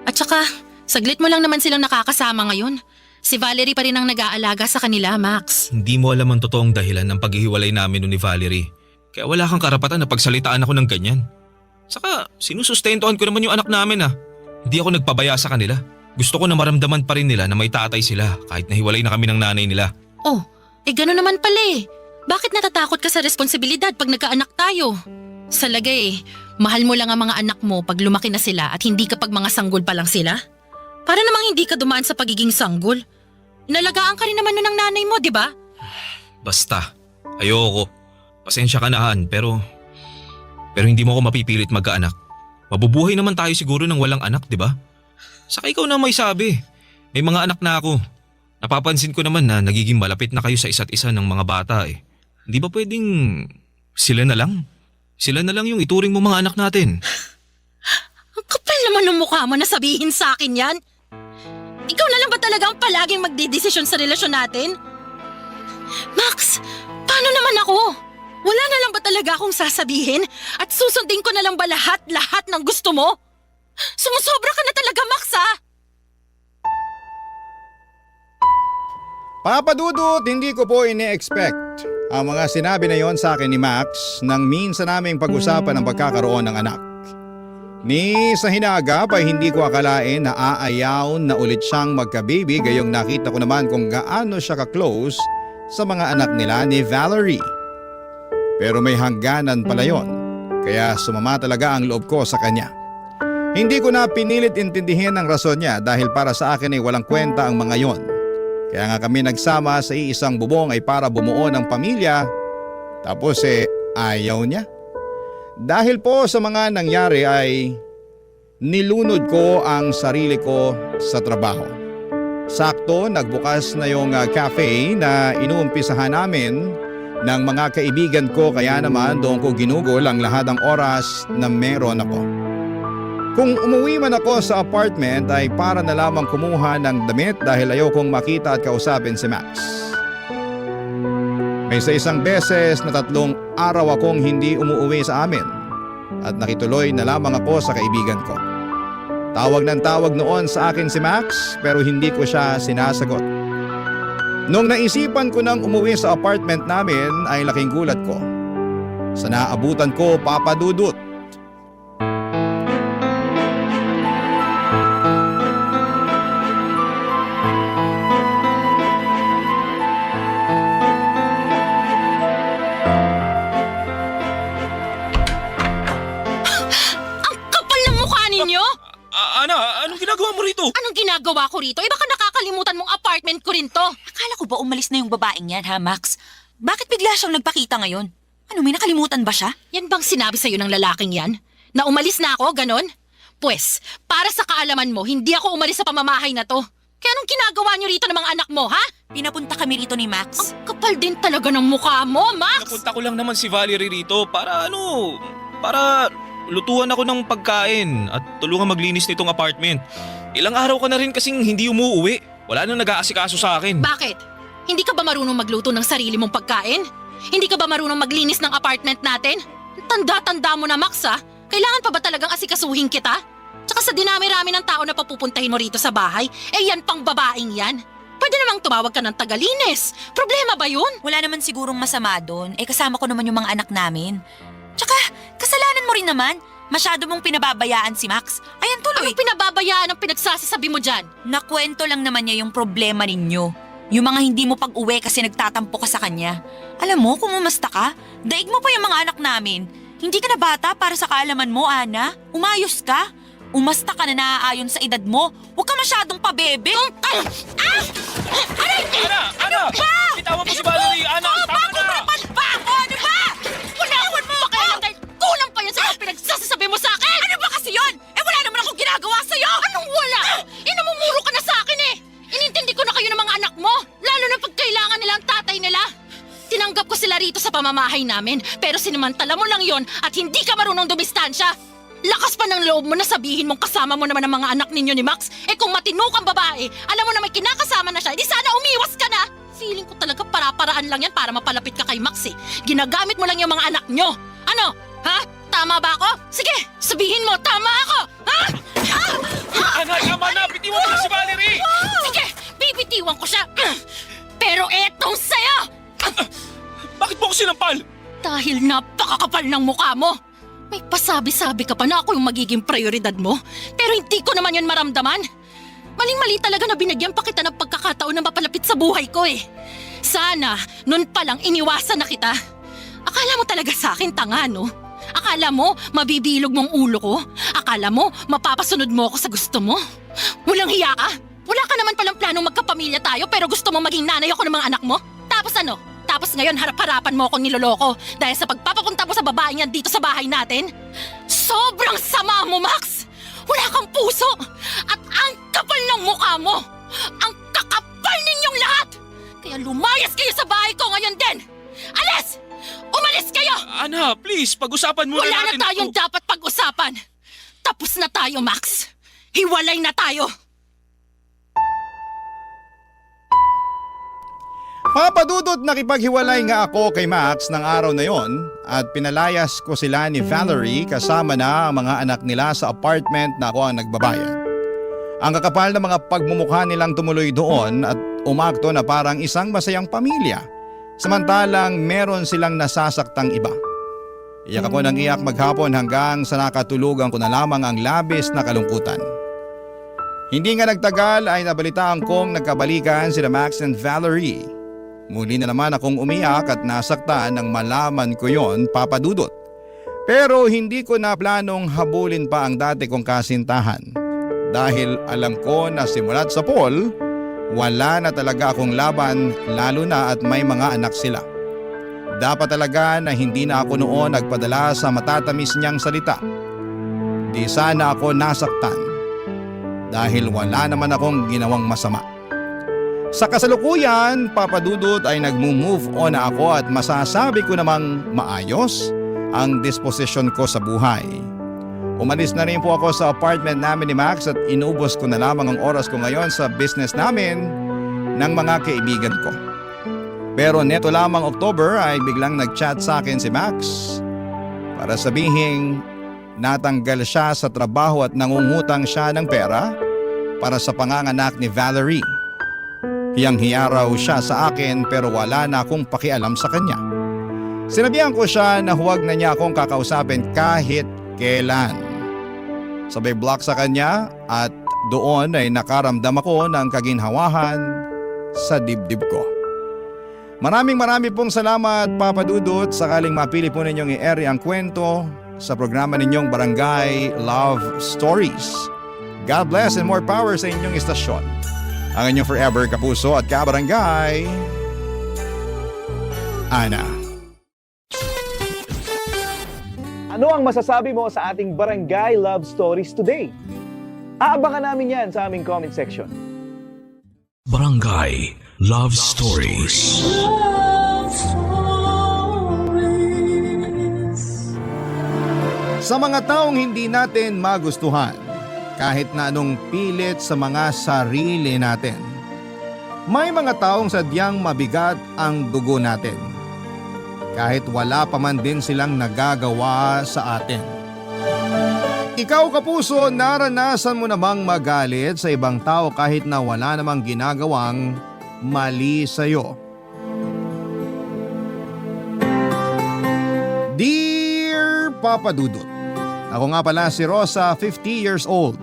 Speaker 4: At saka, saglit mo lang naman silang nakakasama ngayon. Si Valerie pa rin ang nag-aalaga sa kanila, Max.
Speaker 5: Hindi mo alam ang totoong dahilan ng paghihiwalay namin ni Valerie. Kaya wala kang karapatan na pagsalitaan ako ng ganyan. Saka sinusustentuhan ko naman yung anak namin Hindi ako nagpabaya sa kanila. Gusto ko na maramdaman pa rin nila na may tatay sila kahit nahiwalay na kami ng nanay nila.
Speaker 4: Oh, gano'n naman pala Bakit natatakot ka sa responsibilidad pag nagkaanak tayo? Sa lagay mahal mo lang ang mga anak mo pag lumaki na sila at hindi kapag mga sanggol pa lang sila? Para namang hindi ka dumaan sa pagiging sanggol. Inalagaan ka rin naman nun ng nanay mo, di ba?
Speaker 5: Basta, ayoko. Pasensya ka na Han, pero hindi mo ako mapipilit magkaanak. Mabubuhay naman tayo siguro ng walang anak, di ba? Saka ikaw na may sabi. May mga anak na ako. Napapansin ko naman na nagiging malapit na kayo sa isa't isa ng mga bata Hindi ba pwedeng sila na lang? Sila na lang yung ituring mo mga anak natin.
Speaker 4: Ang kapal naman ng mukha mo na sabihin sa akin yan. Ikaw na lang ba talaga ang palaging magdidesisyon sa relasyon natin? Max, paano naman ako? Wala na lang ba talaga akong sasabihin at susundin ko na lang ba lahat ng gusto mo? Sumusobra ka na talaga, Max,
Speaker 3: Papadudot, hindi ko po ini-expect ang mga sinabi na yon sa akin ni Max nang minsan naming pag-usapan ang pagkakaroon ng anak. Ni sa hinagap ay hindi ko akalain na aayaw na ulit siyang magka-baby gayong nakita ko naman kung gaano siya ka-close sa mga anak nila ni Valerie. Pero may hangganan pala yon, kaya sumama talaga ang loob ko sa kanya. Hindi ko na pinilit intindihin ang rason niya dahil para sa akin ay walang kwenta ang mga yon. Kaya nga kami nagsama sa iisang bubong ay para bumuo ng pamilya, tapos ayaw niya. Dahil po sa mga nangyari ay nilunod ko ang sarili ko sa trabaho. Sakto nagbukas na yung cafe na inuumpisahan namin ng mga kaibigan ko kaya naman doon ko ginugol ang lahat ng oras na meron ako. Kung umuwi man ako sa apartment ay para na lamang kumuha ng damit dahil ayokong makita at kausapin si Max. May sa isang beses na 3 araw akong hindi umuwi sa amin at nakituloy na lamang ako sa kaibigan ko. Tawag ng tawag noon sa akin si Max pero hindi ko siya sinasagot. Nung naisipan ko nang umuwi sa apartment namin ay laking gulat ko. Sa naabutan ko, papadudot.
Speaker 5: Anong ginagawa mo rito?
Speaker 4: Anong ginagawa ko rito? Baka nakakalimutan mong apartment ko rin to.
Speaker 6: Akala ko ba umalis na yung babaeng yan, ha, Max? Bakit bigla siyang nagpakita ngayon? Ano, may nakalimutan ba siya?
Speaker 4: Yan bang sinabi sa'yo ng lalaking yan? Na umalis na ako, ganon? Pwes, para sa kaalaman mo, hindi ako umalis sa pamamahay na to. Kaya anong ginagawa niyo rito ng mga anak mo, ha?
Speaker 6: Pinapunta kami rito ni Max.
Speaker 4: Ang kapal din talaga ng mukha mo, Max!
Speaker 5: Napunta ko lang naman si Valerie rito para lutuan ako ng pagkain at tulungan maglinis nitong apartment. Ilang araw ka na rin kasing hindi umuuwi. Wala nang nag-aasikaso sa akin.
Speaker 4: Bakit? Hindi ka ba marunong magluto ng sarili mong pagkain? Hindi ka ba marunong maglinis ng apartment natin? Tanda-tanda mo na, Max, ha? Kailangan pa ba talagang asikasuhin kita? Tsaka sa dinami-rami ng tao na papupuntahin mo rito sa bahay, yan pang babaeng yan. Pwede namang tumawag ka ng tagalinis. Problema ba yun?
Speaker 6: Wala naman sigurong masama doon. Kasama ko naman yung mga anak namin. Tsaka, kasalanan mo rin naman. Masyado mong pinababayaan si Max. Ayan tuloy.
Speaker 4: Anong pinababayaan ang pinagsasasabi mo dyan?
Speaker 6: Nakwento lang naman niya yung problema ninyo. Yung mga hindi mo pag-uwi kasi nagtatampo ka sa kanya. Alam mo, kung umasta ka, daig mo pa yung mga anak namin. Hindi ka na bata para sa kaalaman mo, Ana. Umayos ka. Umasta ka na naaayon sa edad mo. Huwag ka masyadong pabebe.
Speaker 5: Ana! Bitawan mo si Valerie! Ana, tama na!
Speaker 6: Pa ako! Ano ba?
Speaker 4: Unawan mo! Kaya dahil kulang pa yan sa mga pinagsasabi mo sa akin!
Speaker 6: Ano ba kasi yun? Wala naman akong ginagawa sa'yo!
Speaker 4: Anong wala? Namumuro ka na sa akin eh! Inintindi ko na kayo ng mga anak mo, lalo na pag kailangan nila ang tatay nila. Tinanggap ko sila rito sa pamamahay namin, pero sinimantala mo lang yon at hindi ka marunong dumistansya. Lakas pa ng loob mo na sabihin mong kasama mo naman ang mga anak ninyo ni Max. Kung matino kang babae, alam mo na may kinakasama na siya, di sana umiwas ka na. Feeling ko talaga para-paraan lang yan para mapalapit ka kay Max eh. Ginagamit mo lang yung mga anak nyo. Ano? Ha? Tama ba ako? Sige, sabihin mo, tama ako! Ha?
Speaker 5: Ana, tama na! Bitiwan mo na si Valerie!
Speaker 4: Sige, bibitiwan ko siya. Pero etong sa'yo!
Speaker 5: Bakit mo ako sinampal?
Speaker 4: Dahil napakakapal ng mukha mo. May pasabi-sabi ka pa na ako yung magiging prioridad mo. Pero hindi ko naman yun maramdaman. Maling-mali talaga na binigyan pa kita ng pagkakataon na mapalapit sa buhay ko eh. Sana, nun pa lang iniwasan na kita. Akala mo talaga sa akin tanga, no? Akala mo mabibilog mong ulo ko? Akala mo mapapasunod mo ako sa gusto mo? Walang hiya ka? Wala ka naman palang planong magkapamilya tayo pero gusto mo maging nanay ako ng mga anak mo? Tapos ano? Tapos ngayon harap-harapan mo akong niloloko dahil sa pagpapapunta mo sa babaeng yan dito sa bahay natin? Sobrang sama mo, Max! Wala kang puso! At ang kapal ng mukha mo! Ang kakapal ninyong lahat! Kaya lumayas kayo sa bahay ko ngayon din! Alis! Umalis kayo!
Speaker 5: Ana, please, pag-usapan muna
Speaker 4: Wala
Speaker 5: natin
Speaker 4: na tayong
Speaker 5: ito.
Speaker 4: dapat pag-usapan! Tapos na tayo, Max! Hiwalay na tayo!
Speaker 3: Papadudot nakipaghiwalay nga ako kay Max ng araw na yon at pinalayas ko sila ni Valerie kasama na ang mga anak nila sa apartment na ako ang nagbabayad. Ang kakapal na mga pagmumukha nilang tumuloy doon at umakto na parang isang masayang pamilya. Samantalang meron silang nasasaktang iba. Iyak ako ng iyak maghapon hanggang sa nakatulugan ko na lamang ang labis na kalungkutan. Hindi nga nagtagal ay nabalitaan kong nagkabalikan sila Max and Valerie. Muli na naman akong umiyak at nasaktan nang malaman ko yon, Papadudot. Pero hindi ko na planong habulin pa ang dati kong kasintahan. Dahil alam ko na simulat sa Paul, wala na talaga akong laban lalo na at may mga anak sila. Dapat talaga na hindi na ako noon nagpadala sa matatamis niyang salita. Di sana ako nasaktan dahil wala naman akong ginawang masama. Sa kasalukuyan, Papadudot ay nag-move on na ako at masasabi ko namang maayos ang disposisyon ko sa buhay. Umalis na rin po ako sa apartment namin ni Max at inubos ko na lamang ang oras ko ngayon sa business namin ng mga kaibigan ko. Pero neto lamang October ay biglang nag-chat sa akin si Max para sabihing natanggal siya sa trabaho at nangungutang siya ng pera para sa panganganak ni Valerie. Hiyang-hiya raw siya sa akin pero wala na akong pakialam sa kanya. Sinabihan ko siya na huwag na niya akong kakausapin kahit kailan. Sabay block sa kanya at doon ay nakaramdam ako ng kaginhawahan sa dibdib ko. Maraming pong salamat, Papadudot. Sakaling mapili po ninyong i-air ang kwento sa programa ninyong Barangay Love Stories. God bless and more power sa inyong istasyon. Ang inyong forever kapuso at kabarangay, Ana.
Speaker 7: Ano ang masasabi mo sa ating Barangay Love Stories today? Aabangan namin yan sa aming comment section.
Speaker 1: Barangay Love Stories.
Speaker 2: Love Stories.
Speaker 3: Sa mga taong hindi natin magustuhan, kahit na anong pilit sa mga sarili natin, May mga taong sadyang mabigat ang dugo natin. Kahit wala pa man din silang nagagawa sa atin. Ikaw kapuso, naranasan mo namang magalit sa ibang tao kahit na wala namang ginagawang mali sa'yo. Dear Papa Dudut, ako nga pala si Rosa, 50 years old.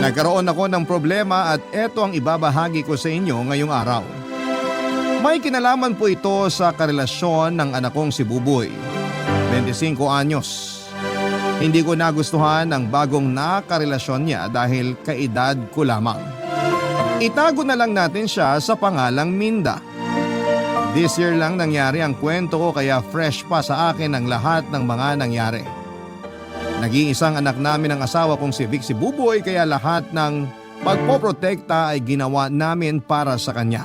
Speaker 3: Nagkaroon ako ng problema at eto ang ibabahagi ko sa inyo ngayong araw. May kinalaman po ito sa karelasyon ng anak kong si Buboy, 25 anyos. Hindi ko nagustuhan ang bagong nakarelasyon niya dahil kaedad ko lamang. Itago na lang natin siya sa pangalang Minda. This year lang nangyari ang kwento ko kaya fresh pa sa akin ang lahat ng mga nangyari. Nag-iisang anak namin ang asawa kong si Vic si Buboy kaya lahat ng pagpoprotekta ay ginawa namin para sa kanya.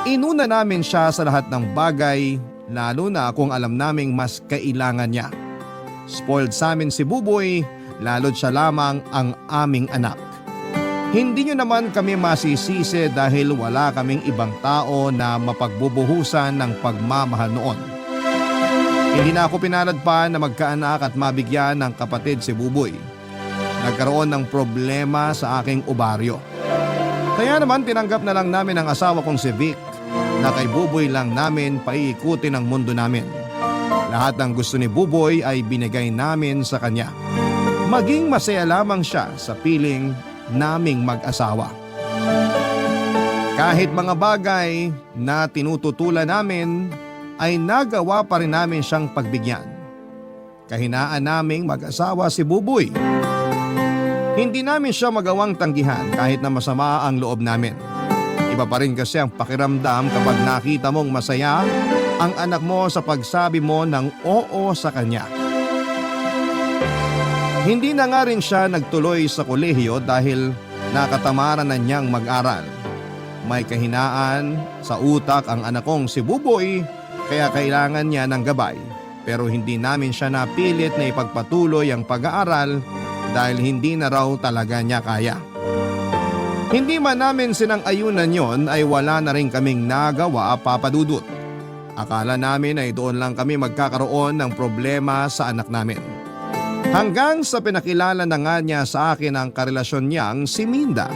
Speaker 3: Inuna namin siya sa lahat ng bagay lalo na kung alam naming mas kailangan niya. Spoiled sa amin si Buboy, lalo't siya lamang ang aming anak. Hindi nyo naman kami masisisi dahil wala kaming ibang tao na mapagbubuhusan ng pagmamahal noon. Hindi na ako pinalad pa na magkaanak at mabigyan ng kapatid si Buboy. Nagkaroon ng problema sa aking obaryo. Kaya naman tinanggap na lang namin ang asawa kong si Vic na kay Buboy lang namin paiikutin ang mundo namin. Lahat ng gusto ni Buboy ay binigay namin sa kanya. Maging masaya lamang siya sa piling naming mag-asawa. Kahit mga bagay na tinututulan namin ay nagawa pa rin namin siyang pagbigyan. Kahinaan naming mag-asawa si Buboy. Hindi namin siya magawang tanggihan kahit na masama ang loob namin. Iba pa rin kasi ang pakiramdam kapag nakita mong masaya ang anak mo sa pagsabi mo ng oo sa kanya. Hindi na nga rin siya nagtuloy sa kolehiyo dahil nakatamaran na niyang mag-aral. May kahinaan sa utak ang anak kong si Buboy kaya kailangan niya ng gabay. Pero hindi namin siya napilit na ipagpatuloy ang pag-aaral dahil hindi na raw talaga niya kaya. Hindi man namin sinang-ayunan yon ay wala na rin kaming nagawa, Papa Dudut. Akala namin ay doon lang kami magkakaroon ng problema sa anak namin. Hanggang sa pinakilala na nga niya sa akin ang karelasyon niyang si Minda.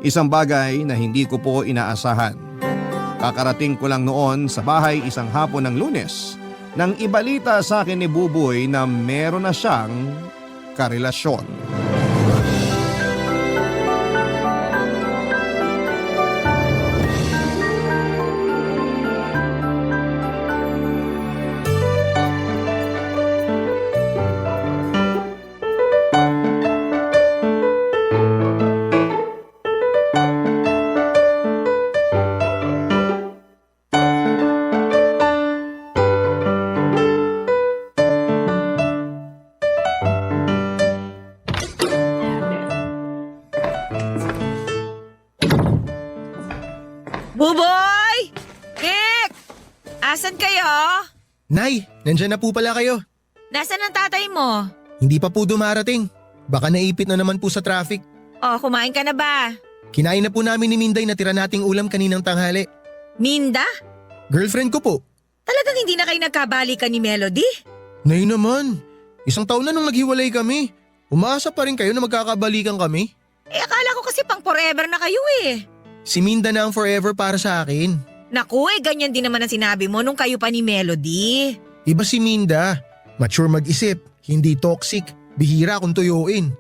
Speaker 3: Isang bagay na hindi ko po inaasahan. Kakarating ko lang noon sa bahay isang hapon ng Lunes nang ibalita sa akin ni Buboy na meron na siyang karelasyon.
Speaker 8: Buboy! Nick! Asan kayo?
Speaker 9: Nay, nandyan na po pala kayo.
Speaker 8: Nasaan ang tatay mo?
Speaker 9: Hindi pa po dumarating. Baka naipit na naman po sa traffic.
Speaker 8: Oh, kumain ka na ba?
Speaker 9: Kinain na po namin ni Minday na tira nating ulam kaninang tanghali.
Speaker 8: Minda?
Speaker 9: Girlfriend ko po.
Speaker 8: Talagang hindi na kayo nagkabalikan ni Melody?
Speaker 9: Nay naman, isang taon na nung naghiwalay kami. Umaasa pa rin kayo na magkakabalikan kami?
Speaker 8: Akala ko kasi pang forever na kayo eh.
Speaker 9: Si Minda na ang forever para sa akin.
Speaker 8: Naku, ganyan din naman ang sinabi mo nung kayo pa ni Melody.
Speaker 9: Iba si Minda. Mature mag-isip, hindi toxic, bihira kung tuyuin.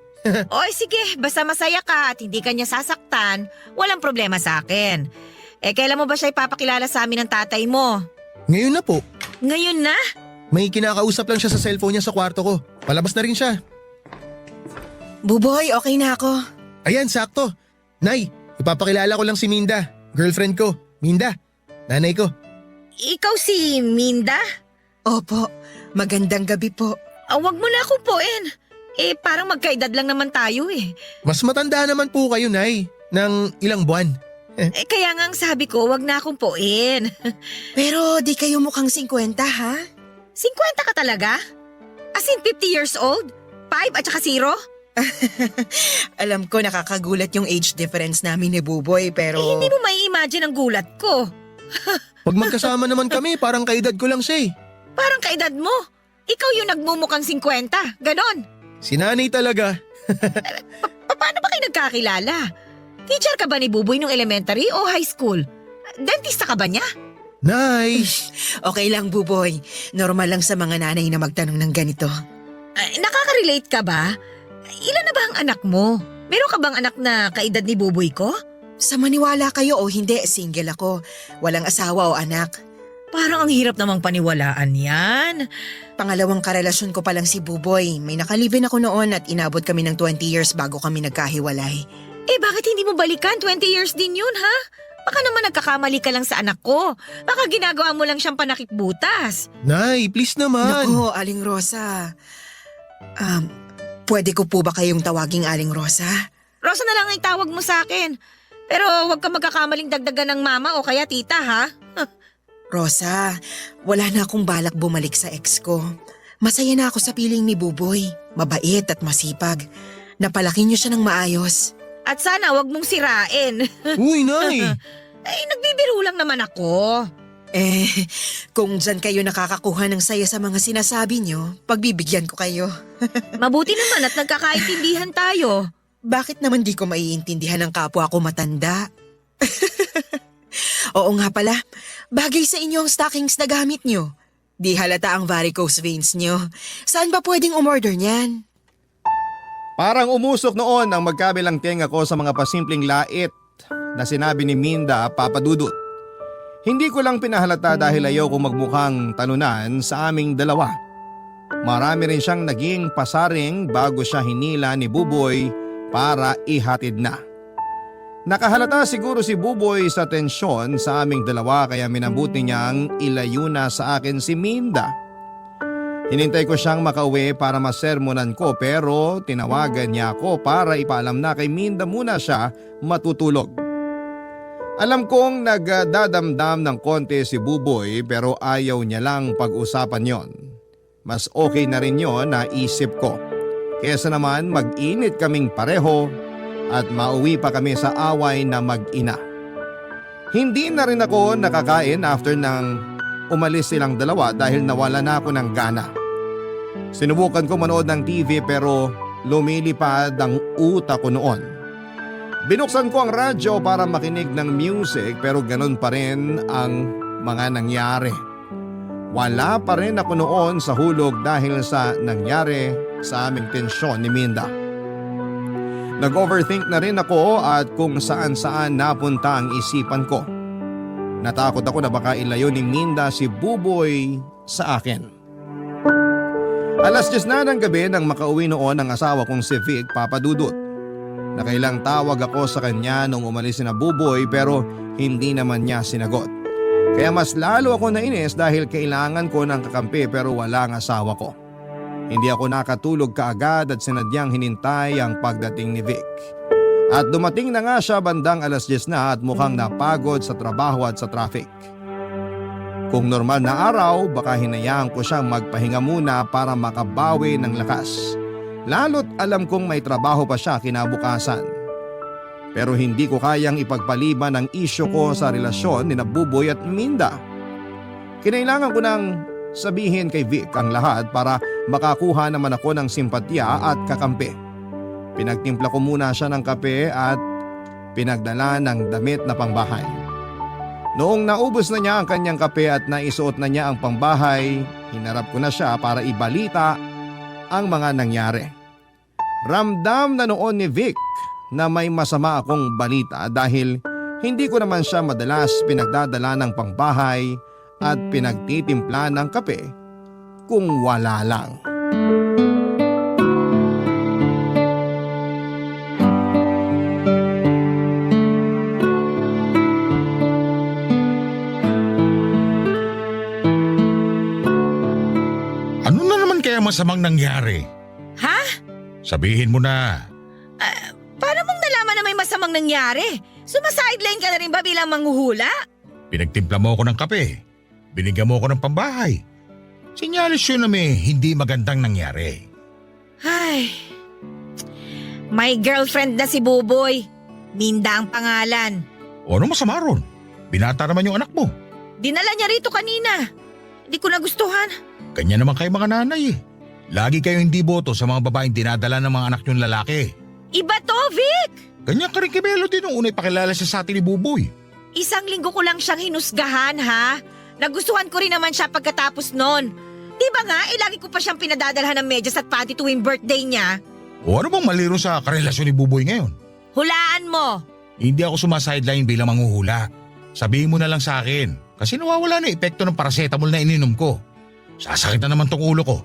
Speaker 8: Oy, sige, basta masaya ka at hindi ka niya sasaktan, walang problema sa akin. Kailan mo ba siya ipapakilala sa amin ng tatay mo?
Speaker 9: Ngayon na po.
Speaker 8: Ngayon na?
Speaker 9: May kinakausap lang siya sa cellphone niya sa kwarto ko. Palabas na rin siya.
Speaker 8: Buboy, okay na ako.
Speaker 9: Ayan, sakto. Nay, ipapakilala ko lang si Minda. Girlfriend ko. Minda, nanay ko.
Speaker 8: Ikaw si Minda?
Speaker 10: Opo, magandang gabi po.
Speaker 8: Wag mo na akong puin. Parang magkaedad lang naman tayo eh.
Speaker 9: Mas matanda naman po kayo, Nay, ng ilang buwan.
Speaker 8: Kaya nga ang sabi ko, wag na akong puin.
Speaker 10: Pero di kayo mukhang 50 ha?
Speaker 8: 50 ka talaga? As in 50 years old? 5 at saka 0?
Speaker 10: Alam ko nakakagulat yung age difference namin ni Buboy pero...
Speaker 8: Hindi mo mai-imagine ang gulat ko.
Speaker 9: Pag magkasama naman kami, parang kaedad ko lang siya eh.
Speaker 8: Parang kaedad mo. Ikaw yung nagmumukhang 50. Ganon.
Speaker 9: Si nanay talaga.
Speaker 8: Paano ba kayo nagkakilala? Teacher ka ba ni Buboy nung elementary o high school? Dentista ka ba niya?
Speaker 9: Nay!
Speaker 10: Okay lang, Buboy. Normal lang sa mga nanay na magtanong ng ganito.
Speaker 8: Nakaka-relate ka ba? Ilan na ba ang anak mo? Meron ka bang anak na kaedad ni Buboy ko?
Speaker 10: Sa maniwala kayo o hindi, single ako. Walang asawa o anak.
Speaker 8: Parang ang hirap namang paniwalaan yan.
Speaker 10: Pangalawang karelasyon ko pa lang si Buboy. May nakalibin ako noon at inabot kami ng 20 years bago kami nagkahiwalay.
Speaker 8: Bakit hindi mo balikan? 20 years din yun, ha? Baka naman nagkakamali ka lang sa anak ko. Baka ginagawa mo lang siyang panakikbutas.
Speaker 9: Nay, please naman!
Speaker 10: Naku, Aling Rosa. Pwede ko po ba kayong tawaging Aling Rosa?
Speaker 8: Rosa na lang ang tawag mo sa akin. Pero huwag ka magkakamaling dagdagan ng mama o kaya tita, ha?
Speaker 10: Rosa, wala na akong balak bumalik sa ex ko. Masaya na ako sa piling ni Buboy. Mabait at masipag. Napalaki niyo siya ng maayos.
Speaker 8: At sana huwag mong sirain.
Speaker 9: Uy, Nay!
Speaker 8: Nagbibiro lang naman ako.
Speaker 10: Kung dyan kayo nakakakuha ng saya sa mga sinasabi niyo, pagbibigyan ko kayo.
Speaker 8: Mabuti naman at nagkakaintindihan tayo.
Speaker 10: Bakit naman di ko maiintindihan ng kapwa ko matanda? Oo nga pala, bagay sa inyo ang stockings na gamit niyo. Di halata ang varicose veins niyo. Saan ba pwedeng umorder niyan?
Speaker 3: Parang umusok noon ang magkabilang tenga ko sa mga pasimpleng lait na sinabi ni Minda, Papa Dudut. Hindi ko lang pinahalata dahil ayaw kong magmukhang talunan sa aming dalawa. Marami rin siyang naging pasaring bago siya hinila ni Buboy para ihatid na. Nakahalata siguro si Buboy sa tensyon sa aming dalawa kaya minabuti niyang ilayo na sa akin si Minda. Hinintay ko siyang makauwi para masermonan ko pero tinawagan niya ako para ipaalam na kay Minda muna siya matutulog. Alam kong nagdadamdam ng konti si Buboy pero ayaw niya lang pag-usapan yon. Mas okay na rin yon na isip ko. Kesa naman mag-init kaming pareho at mauwi pa kami sa away na mag-ina. Hindi na rin ako nakakain after nang umalis silang dalawa dahil nawala na ako ng gana. Sinubukan ko manood ng TV pero lumilipad ang utak ko noon. Binuksan ko ang radyo para makinig ng music pero ganun pa rin ang mga nangyari. Wala pa rin ako noon sa hulog dahil sa nangyari sa aming tensyon ni Minda. Nag-overthink na rin ako at kung saan-saan napunta ang isipan ko. Natakot ako na baka ilayo ni Minda si Buboy sa akin. Alas 10 na ng gabi nang makauwi noon ang asawa kong si Vic, Papa Dudut. Nakailang tawag ako sa kanya nung umalis na Buboy pero hindi naman niya sinagot. Kaya mas lalo ako nainis dahil kailangan ko ng kakampi pero wala ang asawa ko. Hindi ako nakatulog kaagad at sinadyang hinintay ang pagdating ni Vic. At dumating na nga siya bandang alas 10 na at mukhang napagod sa trabaho at sa traffic. Kung normal na araw, baka hinayaan ko siyang magpahinga muna para makabawi ng lakas. Lalo't alam kong may trabaho pa siya kinabukasan. Pero hindi ko kayang ipagpaliban ang isyu ko sa relasyon ni Buboy at Minda. Kinailangan ko nang sabihin kay Vic ang lahat para makakuha naman ako ng simpatya at kakampi. Pinagtimpla ko muna siya ng kape at pinagdala ng damit na pangbahay. Noong naubos na niya ang kanyang kape at naisuot na niya ang pangbahay, hinarap ko na siya para ibalita ang mga nangyari. Ramdam na noon ni Vic na may masama akong balita dahil hindi ko naman siya madalas pinagdadala ng pangbahay at pinagtitimpla ng kape kung wala lang.
Speaker 11: Ano na naman kaya masamang nangyari?
Speaker 8: Ha?
Speaker 11: Sabihin mo na.
Speaker 8: Paano mong nalaman na may masamang nangyari? Sumasideline ka na rin ba bilang manghuhula?
Speaker 11: Pinagtimpla mo ako ng kape. Binigyan mo ako ng pambahay. Sinyalis yun na may hindi magandang nangyari.
Speaker 8: Ay, May girlfriend na si Buboy. Minda ang pangalan.
Speaker 11: O ano masama ron? Binata naman yung anak mo.
Speaker 8: Dinala niya rito kanina. Hindi ko nagustuhan.
Speaker 11: Ganyan naman kayo mga nanay eh. Lagi kayo hindi boto sa mga babaeng dinadala ng mga anak niyong lalaki.
Speaker 8: Iba to, Vic!
Speaker 11: Ganyan ka rin kay Melody nung una'y pakilala siya sa atin ni Buboy.
Speaker 8: Isang linggo ko lang siyang hinusgahan, ha? Nagustuhan ko rin naman siya pagkatapos nun. Di ba nga, lagi ko pa siyang pinadadalhan ng medyas at panty tuwing birthday niya.
Speaker 11: O ano bang mali ron sa karelasyon ni Buboy ngayon?
Speaker 8: Hulaan mo!
Speaker 11: Hindi ako sumasideline bilang manghuhula. Sabihin mo na lang sa akin. Kasi nawawala na epekto ng paracetamol na ininom ko. Sasakit na naman tong ulo ko.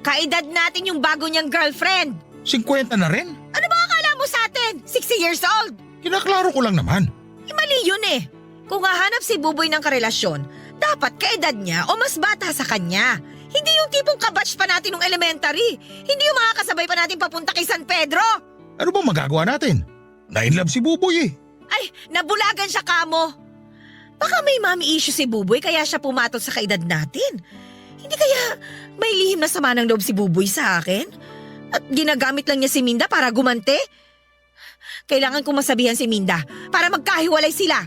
Speaker 8: Kaedad natin yung bago niyang girlfriend.
Speaker 11: 50 na rin?
Speaker 8: Ano ba akala mo sa atin? 60 years old?
Speaker 11: Kinaklaro ko lang naman.
Speaker 8: Mali yun eh. Kung hahanap si Buboy ng karelasyon, dapat kaedad niya o mas bata sa kanya. Hindi yung tipong kabatch pa natin ng elementary. Hindi yung mga kasabay pa natin papunta kay San Pedro.
Speaker 11: Ano bang magagawa natin? Na-inlove si Buboy eh.
Speaker 8: Ay, nabulagan siya kamo. Baka may mommy issue si Buboy kaya siya pumatol sa kaedad natin. Hindi kaya may lihim na sama ng loob si Buboy sa akin? At ginagamit lang niya si Minda para gumante? Kailangan kong masabihan si Minda para magkahiwalay sila.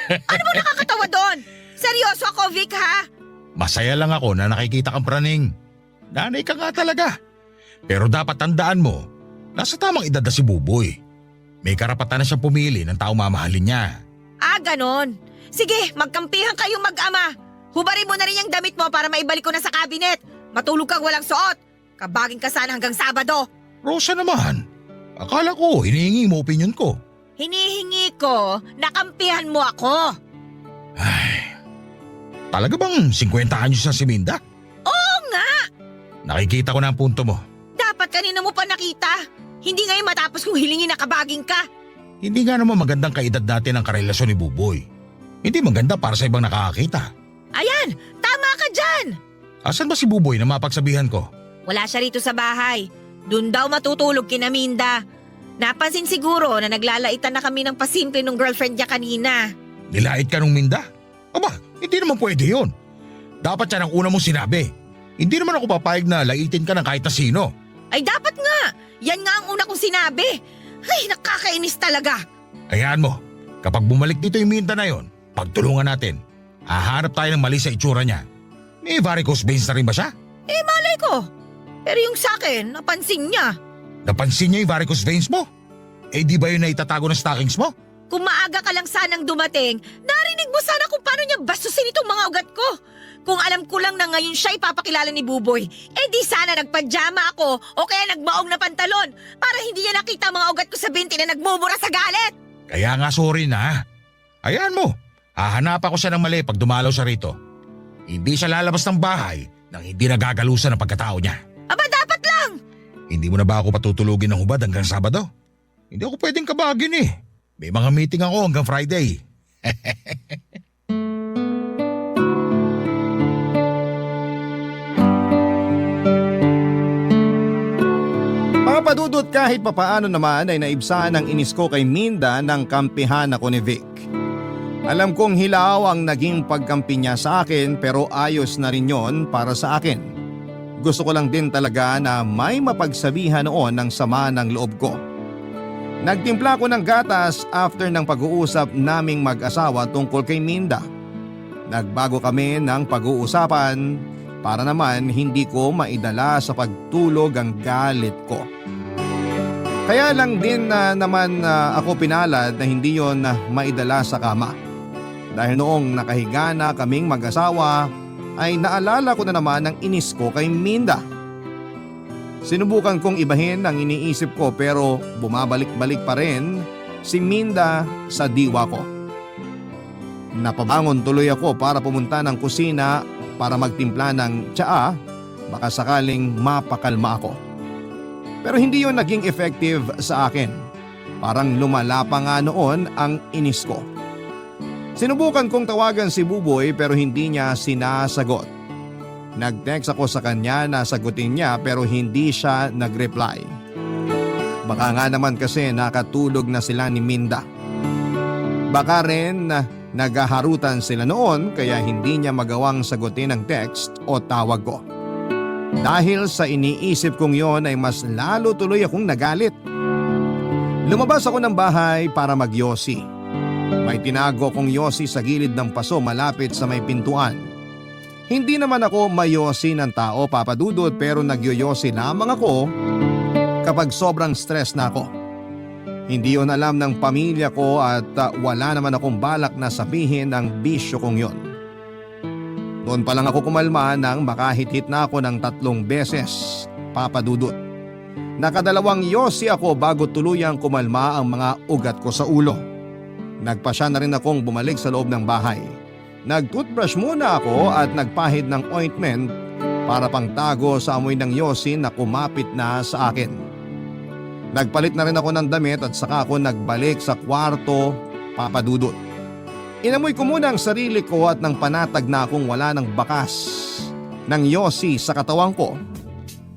Speaker 8: Ano ba nakakatawa doon? Seryoso ako, Vic, ha?
Speaker 11: Masaya lang ako na nakikita kang praning. Nanay ka nga talaga. Pero dapat tandaan mo, nasa tamang edad na si Buboy. May karapatan na siyang pumili ng taong mamahalin niya.
Speaker 8: Ah, ganon. Sige, magkampihan kayong mag-ama. Hubarin mo na rin yung damit mo para maibalik ko na sa cabinet. Matulog kang walang suot. Kabaging ka sana hanggang Sabado.
Speaker 11: Rosa naman, akala ko hinihingi mo opinion ko.
Speaker 8: Hinihingi ko, nakampihan mo ako.
Speaker 11: Talaga bang 50 anyos na si Minda?
Speaker 8: Oo nga!
Speaker 11: Nakikita ko na ang punto mo.
Speaker 8: Dapat kanina mo pa nakita. Hindi ngayon matapos kong hilingin na kabaging ka.
Speaker 11: Hindi nga naman magandang kaedad natin ang karelasyon ni Buboy. Hindi maganda para sa ibang nakakakita.
Speaker 8: Ayan, tama ka dyan.
Speaker 11: Asan ba si Buboy na mapagsabihan ko?
Speaker 8: Wala siya rito sa bahay. Doon daw matutulog kina Minda. Napansin siguro na naglalaitan na kami ng pasimple ng girlfriend niya kanina.
Speaker 11: Nilait ka nung Minda? Aba, hindi naman pwede yun. Dapat yan ang una mong sinabi. Hindi naman ako papayag na laitin ka ng kahit na sino.
Speaker 8: Ay dapat nga. Yan nga ang una kong sinabi. Ay, nakakainis talaga.
Speaker 11: Hayaan mo, kapag bumalik dito yung Minda na yon, pagtulungan natin. Hahanap tayo ng mali sa itsura niya. May varicose veins na rin ba siya?
Speaker 8: Eh malay ko. Pero yung sakin, napansin niya.
Speaker 11: Napansin niya yung varicose veins mo? Eh di ba yun na itatago ng stockings mo?
Speaker 8: Kung maaga ka lang sanang dumating, narinig mo sana kung paano niya bastusin itong mga ugat ko. Kung alam ko lang na ngayon siya ipapakilala ni Buboy, eh di sana nagpajama ako o kaya nagmaong na pantalon para hindi niya nakita mga ugat ko sa binti na nagmumura sa galit.
Speaker 11: Kaya nga sorry na. Hayaan mo, hahanap ako siya ng mali pag dumalaw siya rito. Hindi siya lalabas ng bahay nang hindi nagagalusan ang pagkatao niya.
Speaker 8: Aba dapat lang!
Speaker 11: Hindi mo na ba ako patutulugin ng hubad hanggang Sabado? Hindi ako pwedeng kabagin eh. May mga meeting ako hanggang Friday.
Speaker 3: Mga padudot, kahit papaano naman ay naibsaan ang inis ko kay Minda ng kampihan ako ni Vic. Alam kong hilaw ang naging pagkampi niya sa akin pero ayos na rin yon para sa akin. Gusto ko lang din talaga na may mapagsabihan noon ng sama ng loob ko. Nagtimpla ko ng gatas after ng pag-uusap naming mag-asawa tungkol kay Minda. Nagbago kami ng pag-uusapan para naman hindi ko maidala sa pagtulog ang galit ko. Kaya lang din naman ako pinalad na hindi yon maidala sa kama. Dahil noong nakahiga na kaming mag-asawa ay naalala ko na naman ang inis ko kay Minda. Sinubukan kong ibahin ang iniisip ko pero bumabalik-balik pa rin si Minda sa diwa ko. Napabangon tuloy ako para pumunta ng kusina para magtimpla ng tsaa, baka sakaling mapakalma ako. Pero hindi yon naging effective sa akin. Parang lumala pa nga noon ang inis ko. Sinubukan kong tawagan si Buboy pero hindi niya sinasagot. Nag-text ako sa kanya na sagutin niya pero hindi siya nag-reply. Baka nga naman kasi nakatulog na sila ni Minda. Baka rin naghaharutan sila noon kaya hindi niya magawang sagutin ang text o tawag ko. Dahil sa iniisip kong yon ay mas lalo tuloy akong nagalit. Lumabas ako ng bahay para magyosi. May tinago kong yosi sa gilid ng paso malapit sa may pintuan. Hindi naman ako mayosi ng tao, Papa Dudut, pero nagyoyosi lamang ako kapag sobrang stress na ako. Hindi yon alam ng pamilya ko at wala naman akong balak na sabihin ang bisyo kong yon. Doon pa lang ako kumalma nang makahit-hit na ako ng 3 beses, Papa Dudut. Nakadalawang yosi ako bago tuluyang kumalma ang mga ugat ko sa ulo. Nagpasya na rin akong bumalik sa loob ng bahay. Nag-toothbrush muna ako at nagpahid ng ointment para pangtago sa amoy ng yosi na kumapit na sa akin. Nagpalit na rin ako ng damit at saka ako nagbalik sa kwarto, Papa Dudut. Inamoy ko muna ang sarili ko at nang panatag na akong wala ng bakas ng yosi sa katawan ko,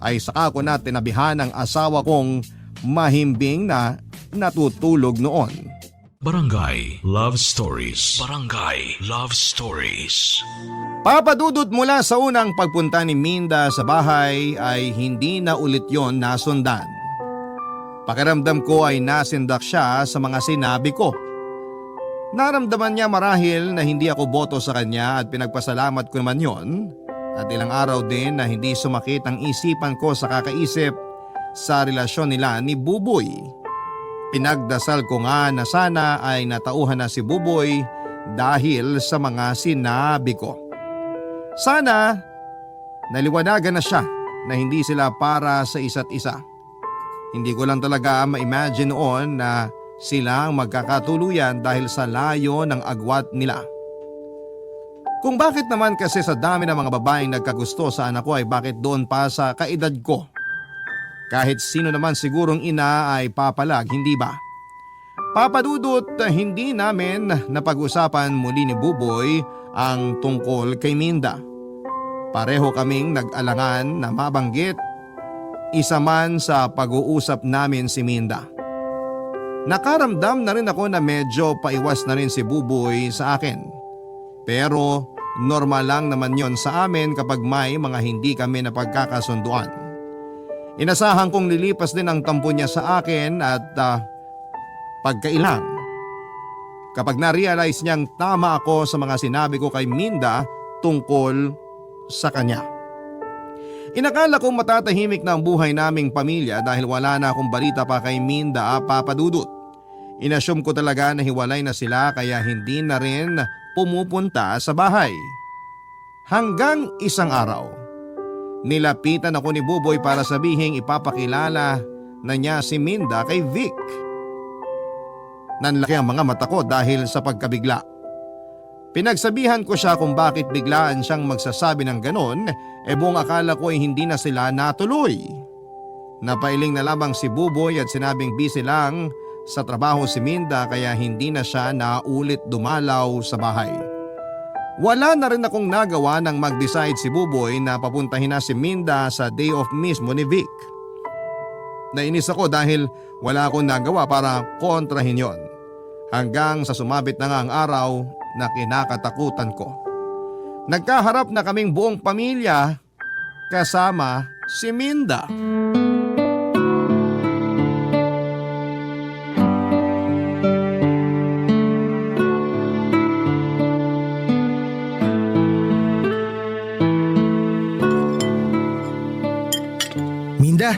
Speaker 3: ay saka ko na tinabihan ang asawa kong mahimbing na natutulog noon.
Speaker 1: Barangay Love Stories. Barangay Love Stories.
Speaker 3: Papa Dudut, mula sa unang pagpunta ni Minda sa bahay ay hindi na ulit yon nasundan. Pakiramdam ko ay nasindak siya sa mga sinabi ko. Naramdaman niya marahil na hindi ako boto sa kanya at pinagpasalamat ko naman yon. At ilang araw din na hindi sumakit ang isipan ko sa kakaisip sa relasyon nila ni Buboy. Pinagdasal ko nga na sana ay natauhan na si Buboy dahil sa mga sinabi ko. Sana naliwanagan na siya na hindi sila para sa isa't isa. Hindi ko lang talaga ma-imagine noon na sila ang magkakatuluyan dahil sa layo ng agwat nila. Kung bakit naman kasi sa dami ng mga babaeng nagkagusto sa anak ko ay bakit doon pa sa kaedad ko? Kahit sino naman sigurong ina ay papalag, hindi ba? Papa Dudut, hindi namin napag-usapan muli ni Buboy ang tungkol kay Minda. Pareho kaming nag-alangan na mabanggit isa man sa pag-uusap namin si Minda. Nakaramdam na rin ako na medyo paiwas na rin si Buboy sa akin. Pero normal lang naman yon sa amin kapag may mga hindi kami napagkakasunduan. Inasahan kong lilipas din ang tampo niya sa akin at pagkailang. Kapag na-realize niyang tama ako sa mga sinabi ko kay Minda tungkol sa kanya. Inakala kong matatahimik na ang buhay naming pamilya dahil wala na akong balita pa kay Minda, Papa Dudut. Inassume ko talaga na hiwalay na sila kaya hindi na rin pumupunta sa bahay. Hanggang isang araw. Nilapitan ako ni Buboy para sabihing ipapakilala na niya si Minda kay Vic. Nanlaki ang mga mata ko dahil sa pagkabigla. Pinagsabihan ko siya kung bakit biglaan siyang magsasabi ng ganon, buong akala ko ay hindi na sila natuloy. Napailing na lamang si Buboy at sinabing busy lang sa trabaho si Minda kaya hindi na siya naulit dumalaw sa bahay. Wala na rin akong nagawa nang mag-decide si Buboy na papuntahin na si Minda sa day off mismo ni Vic. Nainis ako dahil wala akong nagawa para kontrahin yon. Hanggang sa sumabit na nga ang araw na kinakatakutan ko. Nagkaharap na kaming buong pamilya kasama si Minda.
Speaker 9: Minda,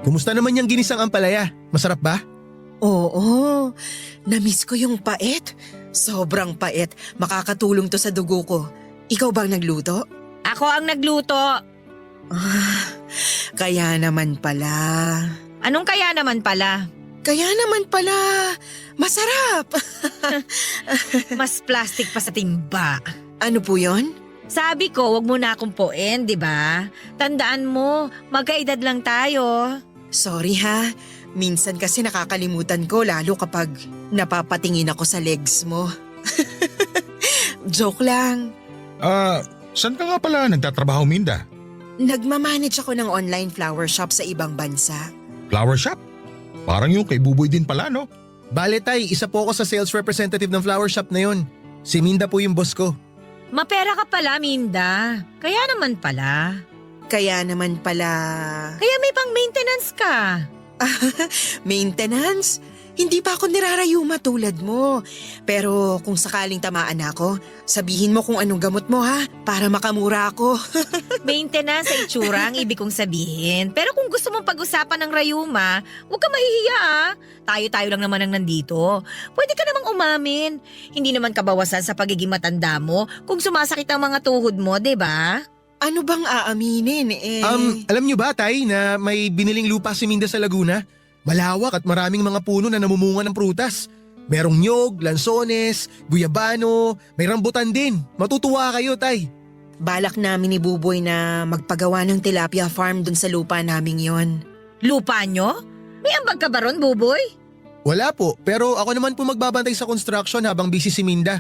Speaker 9: kumusta naman yung ginisang ampalaya? Masarap ba?
Speaker 10: Oo, namiss ko yung pait. Sobrang pait. Makakatulong to sa dugo ko. Ikaw bang nagluto?
Speaker 8: Ako ang nagluto.
Speaker 10: Kaya naman pala.
Speaker 8: Anong kaya naman pala?
Speaker 10: Kaya naman pala. Masarap.
Speaker 8: Mas plastic pa sa timba.
Speaker 10: Ano po yon?
Speaker 8: Sabi ko, wag mo na akong puin, di ba? Tandaan mo, magkaedad lang tayo.
Speaker 10: Sorry ha. Minsan kasi nakakalimutan ko lalo kapag napapatingin ako sa legs mo. Joke lang.
Speaker 11: Saan ka nga pala nagtatrabaho, Minda?
Speaker 10: Nagmamanage ako ng online flower shop sa ibang bansa.
Speaker 11: Flower shop? Parang yung kay Buboy din pala, no?
Speaker 9: Bale tay, isa po ako sa sales representative ng flower shop na yun. Si Minda po yung boss ko.
Speaker 8: Mapera ka pala, Minda. Kaya naman pala.
Speaker 10: Kaya naman pala.
Speaker 8: Kaya may pang-maintenance ka.
Speaker 10: Maintenance? Hindi pa ako nirarayuma tulad mo. Pero kung sakaling tamaan ako, sabihin mo kung anong gamot mo ha, para makamura ako.
Speaker 8: Maintenance sa itsura ang ibig kong sabihin. Pero kung gusto mong pag-usapan ng rayuma, huwag ka mahihiya ah. Tayo-tayo lang naman ang nandito. Pwede ka namang umamin. Hindi naman kabawasan sa pagiging matanda mo kung sumasakit ang mga tuhod mo, 'di ba?
Speaker 10: Ano bang aaminin eh?
Speaker 9: Alam nyo ba, Tay, na may biniling lupa si Minda sa Laguna? Malawak at maraming mga puno na namumunga ng prutas. Merong nyog, lansones, guyabano, may rambutan din. Matutuwa kayo, Tay.
Speaker 10: Balak namin ni Buboy na magpagawa ng tilapia farm dun sa lupa naming yon.
Speaker 8: Lupa nyo? May ambag ka ba ron, Buboy?
Speaker 9: Wala po, pero ako naman po magbabantay sa construction habang busy si Minda.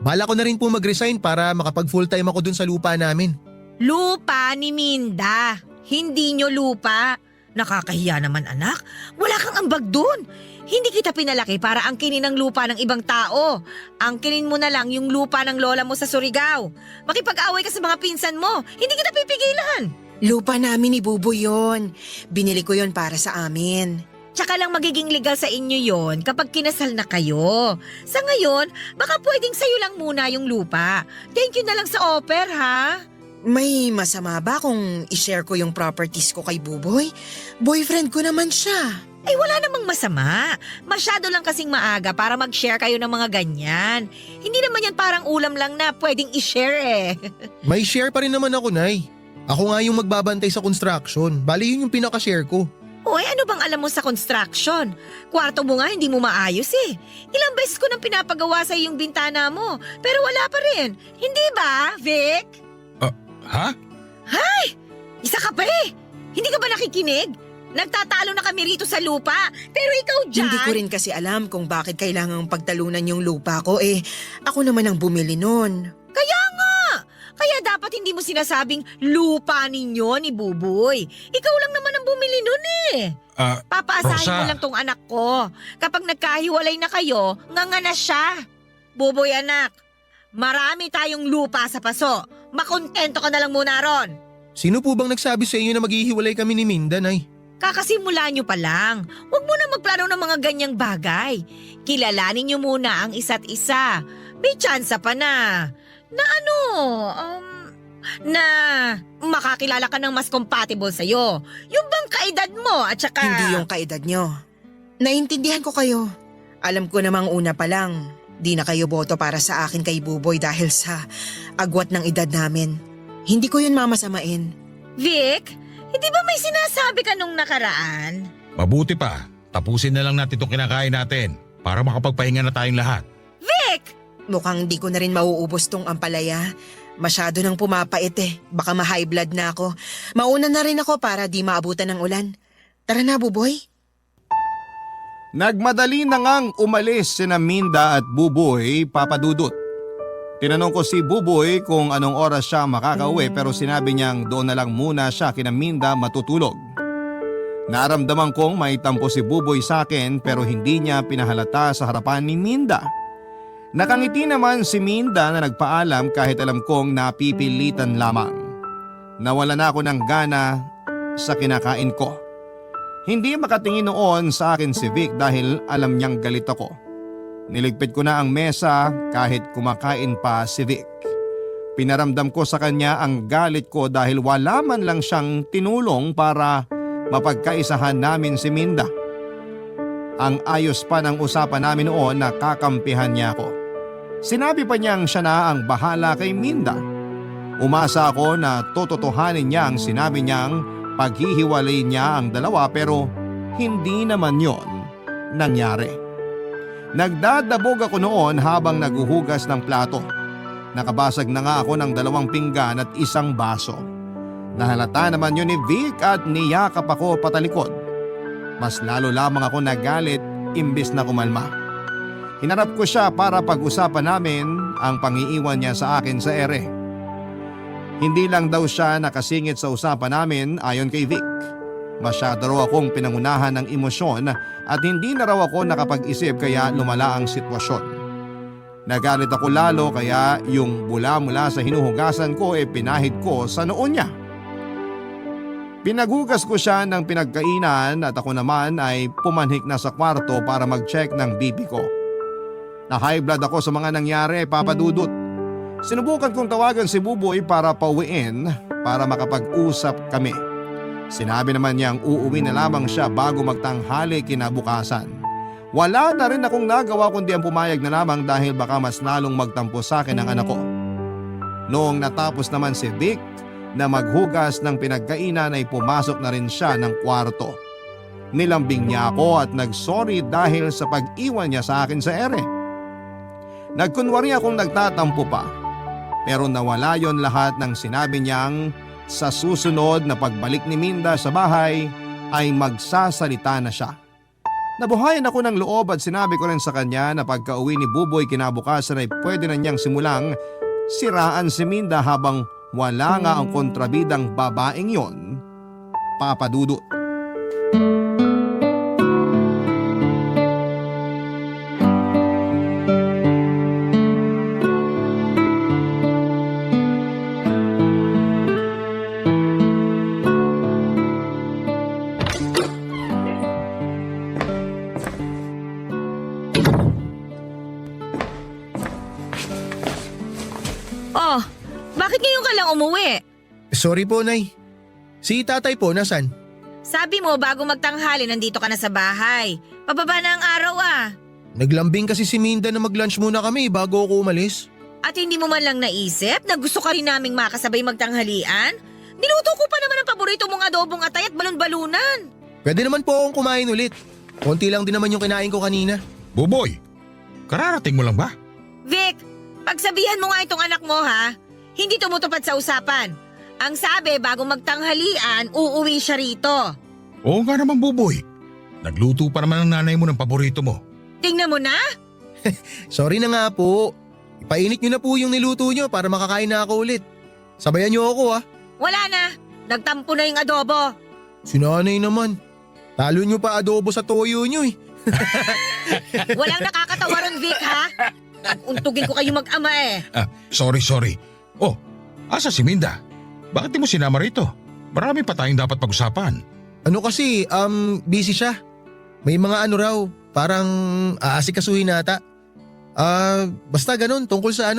Speaker 9: Bala ko na rin po mag-resign para makapag full-time ako dun sa lupa namin.
Speaker 8: Lupa ni Minda. Hindi nyo lupa. Nakakahiya naman anak. Wala kang ambag dun. Hindi kita pinalaki para angkinin ang lupa ng ibang tao. Angkinin mo na lang yung lupa ng lola mo sa Surigao. Makipag-away ka sa mga pinsan mo. Hindi kita pipigilan.
Speaker 10: Lupa namin ni Buboy yon. Binili ko yon para sa amin.
Speaker 8: Tsaka lang magiging legal sa inyo yon kapag kinasal na kayo. Sa ngayon, baka pwedeng sayo lang muna yung lupa. Thank you na lang sa offer ha.
Speaker 10: May masama ba kung i-share ko yung properties ko kay Buboy? Boyfriend ko naman siya.
Speaker 8: Ay wala namang masama. Masyado lang kasing maaga para mag-share kayo ng mga ganyan. Hindi naman yan parang ulam lang na pwedeng i-share eh.
Speaker 9: May share pa rin naman ako, Nay. Ako nga yung magbabantay sa construction. Bali yun yung pinaka-share ko.
Speaker 8: Oy, ano bang alam mo sa construction? Kwarto mo nga hindi mo maayos eh. Ilang beses ko nang pinapagawa sa yung bintana mo, pero wala pa rin. Hindi ba, Vic?
Speaker 11: Ha?
Speaker 8: Hay! Isa ka pa eh! Hindi ka ba nakikinig? Nagtatalo na kami rito sa lupa, pero ikaw dyan…
Speaker 10: Hindi ko rin kasi alam kung bakit kailangang pagtalunan yung lupa ko eh. Ako naman ang bumili nun.
Speaker 8: Kaya nga! Kaya dapat hindi mo sinasabing lupa ninyo ni Buboy. Ikaw lang naman ang bumili nun eh. Papaasahin
Speaker 11: Rosa.
Speaker 8: mo lang tong anak ko. Kapag nagkahiwalay na kayo, nga na siya. Buboy anak, marami tayong lupa sa paso. Makontento ka na lang muna ron.
Speaker 9: Sino po bang nagsabi sa inyo na maghihiwalay kami ni Minda, Nay?
Speaker 8: Kakasimula nyo pa lang. Huwag mo na magplano ng mga ganyang bagay. Kilalanin nyo muna ang isa't isa. May tsansa pa na na makakilala ka ng mas compatible sa'yo. Yung bang kaedad mo at saka…
Speaker 10: Hindi yung kaedad nyo. Naintindihan ko kayo. Alam ko namang una pa lang, di na kayo boto para sa akin kay Buboy dahil sa agwat ng edad namin. Hindi ko yun mamasamain.
Speaker 8: Vic, hindi ba may sinasabi ka nung nakaraan?
Speaker 11: Mabuti pa. Tapusin na lang natin itong kinakain natin para makapagpahinga na tayong lahat.
Speaker 8: Vic!
Speaker 10: Mukhang di ko na rin mauubos tong ampalaya. Masyado nang pumapait eh. Baka ma-high blood na ako. Mauna na rin ako para di maabutan ng ulan. Tara na, Buboy.
Speaker 3: Nagmadali na ngang umalis sina Minda at Buboy, Papa Dudut. Tinanong ko si Buboy kung anong oras siya makakauwi pero sinabi niyang doon na lang muna siya kina Minda matutulog. Naramdaman kong may tampo si Buboy sa akin pero hindi niya pinahalata sa harapan ni Minda. Nakangiti naman si Minda na nagpaalam kahit alam kong napipilitan lamang. Nawala na ako ng gana sa kinakain ko. Hindi makatingin noon sa akin si Vic dahil alam niyang galit ako. Niligpit ko na ang mesa kahit kumakain pa si Vic. Pinaramdam ko sa kanya ang galit ko dahil wala man lang siyang tinulong para mapagkaisahan namin si Minda. Ang ayos pa ng usapan namin noon na kakampihan niya ako. Sinabi pa niyang siya na ang bahala kay Minda. Umasa ako na tototohanin niya ang sinabi niyang paghihiwalay niya ang dalawa pero hindi naman yon nangyari. Nagdadabog ako noon habang naguhugas ng plato. Nakabasag na nga ako ng 2 pinggan at 1 baso. Nahalata naman yun ni Vic at niyakap ako patalikod. Mas lalo lamang ako nagalit imbis na kumalma. Hinarap ko siya para pag-usapan namin ang pangiiwan niya sa akin sa ere. Hindi lang daw siya nakasingit sa usapan namin ayon kay Vic. Masyado raw akong pinangunahan ng emosyon at hindi na raw ako nakapag-isip kaya lumala ang sitwasyon. Nagalit ako lalo kaya yung bula mula sa hinuhugasan ko pinahid ko sa noon niya. Pinagugas ko siya ng pinagkainan at ako naman ay pumanhik na sa kwarto para mag-check ng BP ko. Na-high blood ako sa mga nangyari, Papa Dudut. Sinubukan kong tawagan si Buboy para pauwiin para makapag-usap kami. Sinabi naman niyang uuwi na lamang siya bago magtanghali kinabukasan. Wala na rin akong nagawa kundi ang pumayag na lamang dahil baka mas lalong magtampo sa akin ang anak ko. Noong natapos naman si Vic na maghugas ng pinagkainan ay pumasok na rin siya ng kwarto. Nilambing niya ako at nagsorry dahil sa pag-iwan niya sa akin sa ere. Nagkunwari akong nagtatampo pa. Pero nawala yon lahat ng sinabi niyang sa susunod na pagbalik ni Minda sa bahay ay magsasalita na siya. Nabuhayan ako ng loob at sinabi ko rin sa kanya na pagka-uwi ni Buboy kinabukasan ay pwede na niyang simulang siraan si Minda habang wala nga ang kontrabidang babaeng yon, Papa Dudut.
Speaker 8: Oh, bakit ngayon ka lang umuwi?
Speaker 9: Sorry po, Nay. Si tatay po, nasan?
Speaker 8: Sabi mo bago magtanghali nandito ka na sa bahay. Pababa na ang araw ah.
Speaker 9: Naglambing kasi si Minda na mag-lunch muna kami bago ako umalis.
Speaker 8: At hindi mo man lang naisip na gusto ka rin naming makasabay magtanghalian? Niluto ko pa naman ang paborito mong adobong atay at balon-balunan.
Speaker 9: Pwede naman po akong kumain ulit. Konti lang din naman yung kinain ko kanina.
Speaker 11: Buboy, kararating mo lang ba?
Speaker 8: Vic, pagsabihan mo nga itong anak mo ha. Hindi tumutupad sa usapan. Ang sabi bago magtanghalian, uuwi siya rito.
Speaker 11: Oo nga naman, Buboy. Nagluto pa naman ang nanay mo ng paborito mo.
Speaker 8: Tingnan mo na.
Speaker 9: Sorry na nga po. Ipainit nyo na po yung niluto nyo para makakain na ako ulit. Sabayan nyo ako ha.
Speaker 8: Wala na. Nagtampo na yung adobo.
Speaker 9: Si nanay naman. Talo nyo pa adobo sa toyo nyo eh.
Speaker 8: Walang nakakatawa ron, Vic ha. Untugin ko kayo mag-ama eh.
Speaker 11: Sorry. Oh, asa si Minda? Bakit di mo sinama rito? Marami pa tayong dapat pag-usapan.
Speaker 9: Ano kasi, busy siya. May mga ano raw, parang aasikasuhin nata. Basta ganun, tungkol sa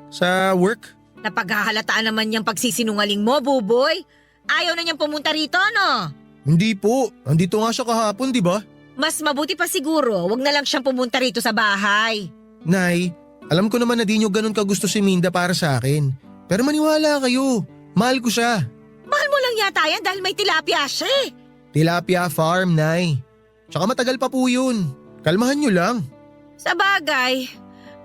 Speaker 9: sa work.
Speaker 8: Napaghahalataan naman niyang pagsisinungaling mo, Buboy. Ayaw na niyang pumunta rito, no?
Speaker 9: Hindi po, andito nga siya kahapon, di ba?
Speaker 8: Mas mabuti pa siguro, wag na lang siyang pumunta rito sa bahay.
Speaker 9: Nay, alam ko naman na di nyo ganun kagusto si Minda para sa akin. Pero maniwala kayo, mahal ko siya.
Speaker 8: Mahal mo lang yata yan dahil may tilapia siya eh.
Speaker 9: Tilapia Farm, Nay. Tsaka matagal pa po yun. Kalmahan nyo lang.
Speaker 8: Sa bagay,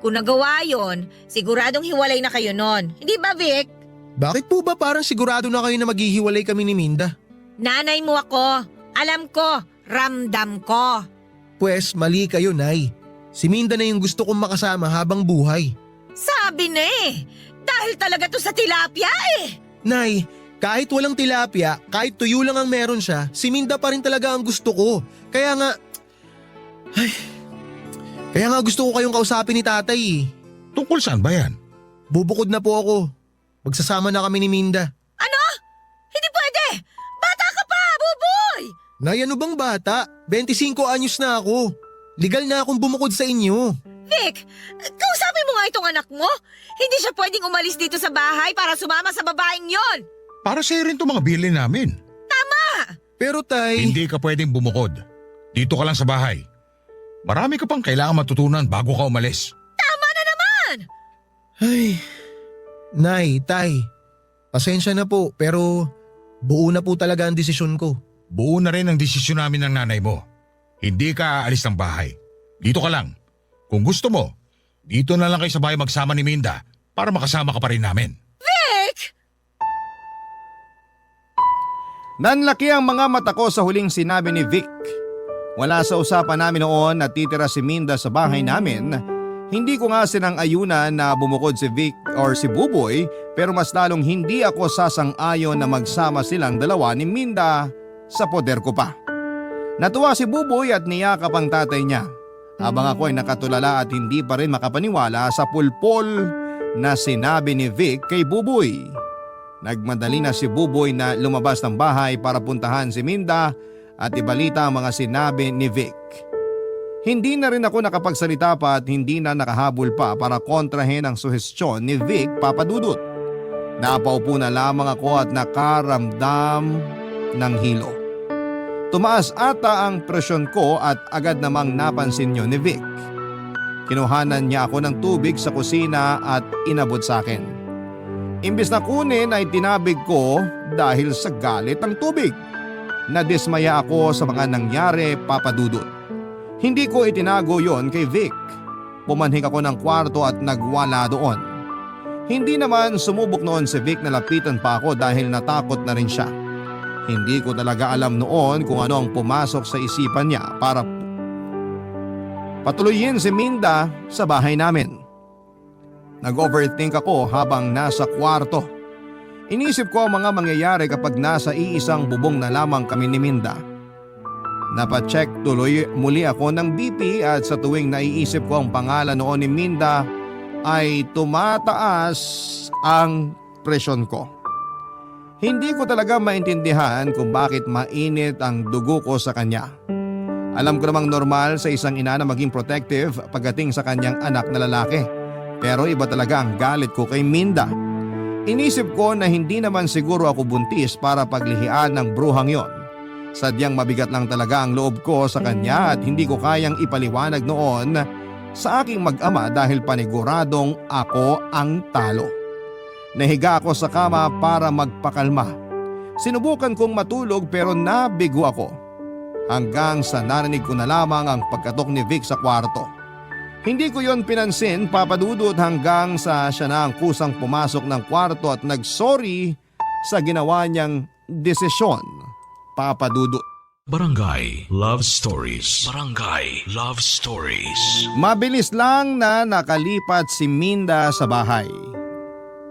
Speaker 8: kung nagawa yon, siguradong hiwalay na kayo nun. Hindi ba, Vic?
Speaker 9: Bakit po ba parang sigurado na kayo na maghihiwalay kami ni Minda?
Speaker 8: Nanay mo ako. Alam ko, ramdam ko.
Speaker 9: Pwes, mali kayo, Nay. Si Minda na yung gusto kong makasama habang buhay.
Speaker 8: Sabi na eh, dahil talaga to sa tilapia eh.
Speaker 9: Nay, kahit walang tilapia, kahit tuyo lang ang meron siya, si Minda pa rin talaga ang gusto ko. Kaya nga gusto ko kayong kausapin ni tatay eh.
Speaker 11: Tungkol saan ba yan?
Speaker 9: Bubukod na po ako. Magsasama na kami ni Minda.
Speaker 8: Ano? Hindi pwede! Bata ka pa, Buboy!
Speaker 9: Nay, ano bang bata? 25 anyos na ako. Legal na akong bumukod sa inyo.
Speaker 8: Vic, kausapin mo nga itong anak mo. Hindi siya pwedeng umalis dito sa bahay para sumama sa babaeng yon.
Speaker 11: Para sa'yo rin itong mga bilin namin.
Speaker 9: Pero tay…
Speaker 11: Hindi ka pwedeng bumukod. Dito ka lang sa bahay. Marami ka pang kailangan matutunan bago ka umalis.
Speaker 8: Tama na naman!
Speaker 9: Ay, Nay, tay. Pasensya na po pero buo na po talaga ang desisyon ko.
Speaker 11: Buo na rin ang desisyon namin ng nanay mo. Hindi ka aalis ng bahay. Dito ka lang. Kung gusto mo, dito na lang kayo sa bahay magsama ni Minda para makasama ka pa rin namin.
Speaker 8: Vic!
Speaker 3: Nanlaki ang mga mata ko sa huling sinabi ni Vic. Wala sa usapan namin noon na titira si Minda sa bahay namin. Hindi ko nga sinang-ayunan na bumukod si Vic or si Buboy pero mas lalong hindi ako sasang-ayon na magsama silang dalawa ni Minda sa poder ko pa. Natuwa si Buboy at niyakap ang tatay niya. Habang ako ay nakatulala at hindi pa rin makapaniwala sa pulpol na sinabi ni Vic kay Buboy. Nagmadali na si Buboy na lumabas ng bahay para puntahan si Minda at ibalita ang mga sinabi ni Vic. Hindi na rin ako nakapagsalita pa at hindi na nakahabol pa para kontrahin ang suhestyon ni Vic Papadudut. Napaupo na lamang ako at nakaramdam ng hilo. Tumaas ata ang presyon ko at agad namang napansin niyo ni Vic. Kinuhanan niya ako ng tubig sa kusina at inabot sa akin. Imbis na kunin ay tinabig ko dahil sa galit ng tubig. Nadismaya ako sa mga nangyari, Papadudut. Hindi ko itinago yon kay Vic. Pumanhik ako ng kwarto at nagwala doon. Hindi naman sumubok noon si Vic na lapitan pa ako dahil natakot na rin siya. Hindi ko talaga alam noon kung ano ang pumasok sa isipan niya para patuloyin si Minda sa bahay namin. Nag-overthink ako habang nasa kwarto. Inisip ko ang mga mangyayari kapag nasa iisang bubong na lamang kami ni Minda. Napacheck tuloy muli ako ng BP at sa tuwing naiisip ko ang pangalan noon ni Minda ay tumataas ang presyon ko. Hindi ko talaga maintindihan kung bakit mainit ang dugo ko sa kanya. Alam ko namang normal sa isang ina na maging protective pagdating sa kanyang anak na lalaki. Pero iba talaga ang galit ko kay Minda. Inisip ko na hindi naman siguro ako buntis para paglihian ng bruhang yon. Sadyang mabigat lang talaga ang loob ko sa kanya at hindi ko kayang ipaliwanag noon sa aking mag-ama dahil paniguradong ako ang talo. Nahiga ako sa kama para magpakalma. Sinubukan kong matulog pero nabigo ako. Hanggang sa narinig ko na lamang ang pagkatok ni Vic sa kwarto. Hindi ko yon pinansin, Papadudut, hanggang sa siya na ang kusang pumasok ng kwarto at nagsorry sa ginawa niyang desisyon, Papadudut.
Speaker 1: Barangay Love Stories. Barangay Love Stories.
Speaker 3: Mabilis lang na nakalipat si Minda sa bahay.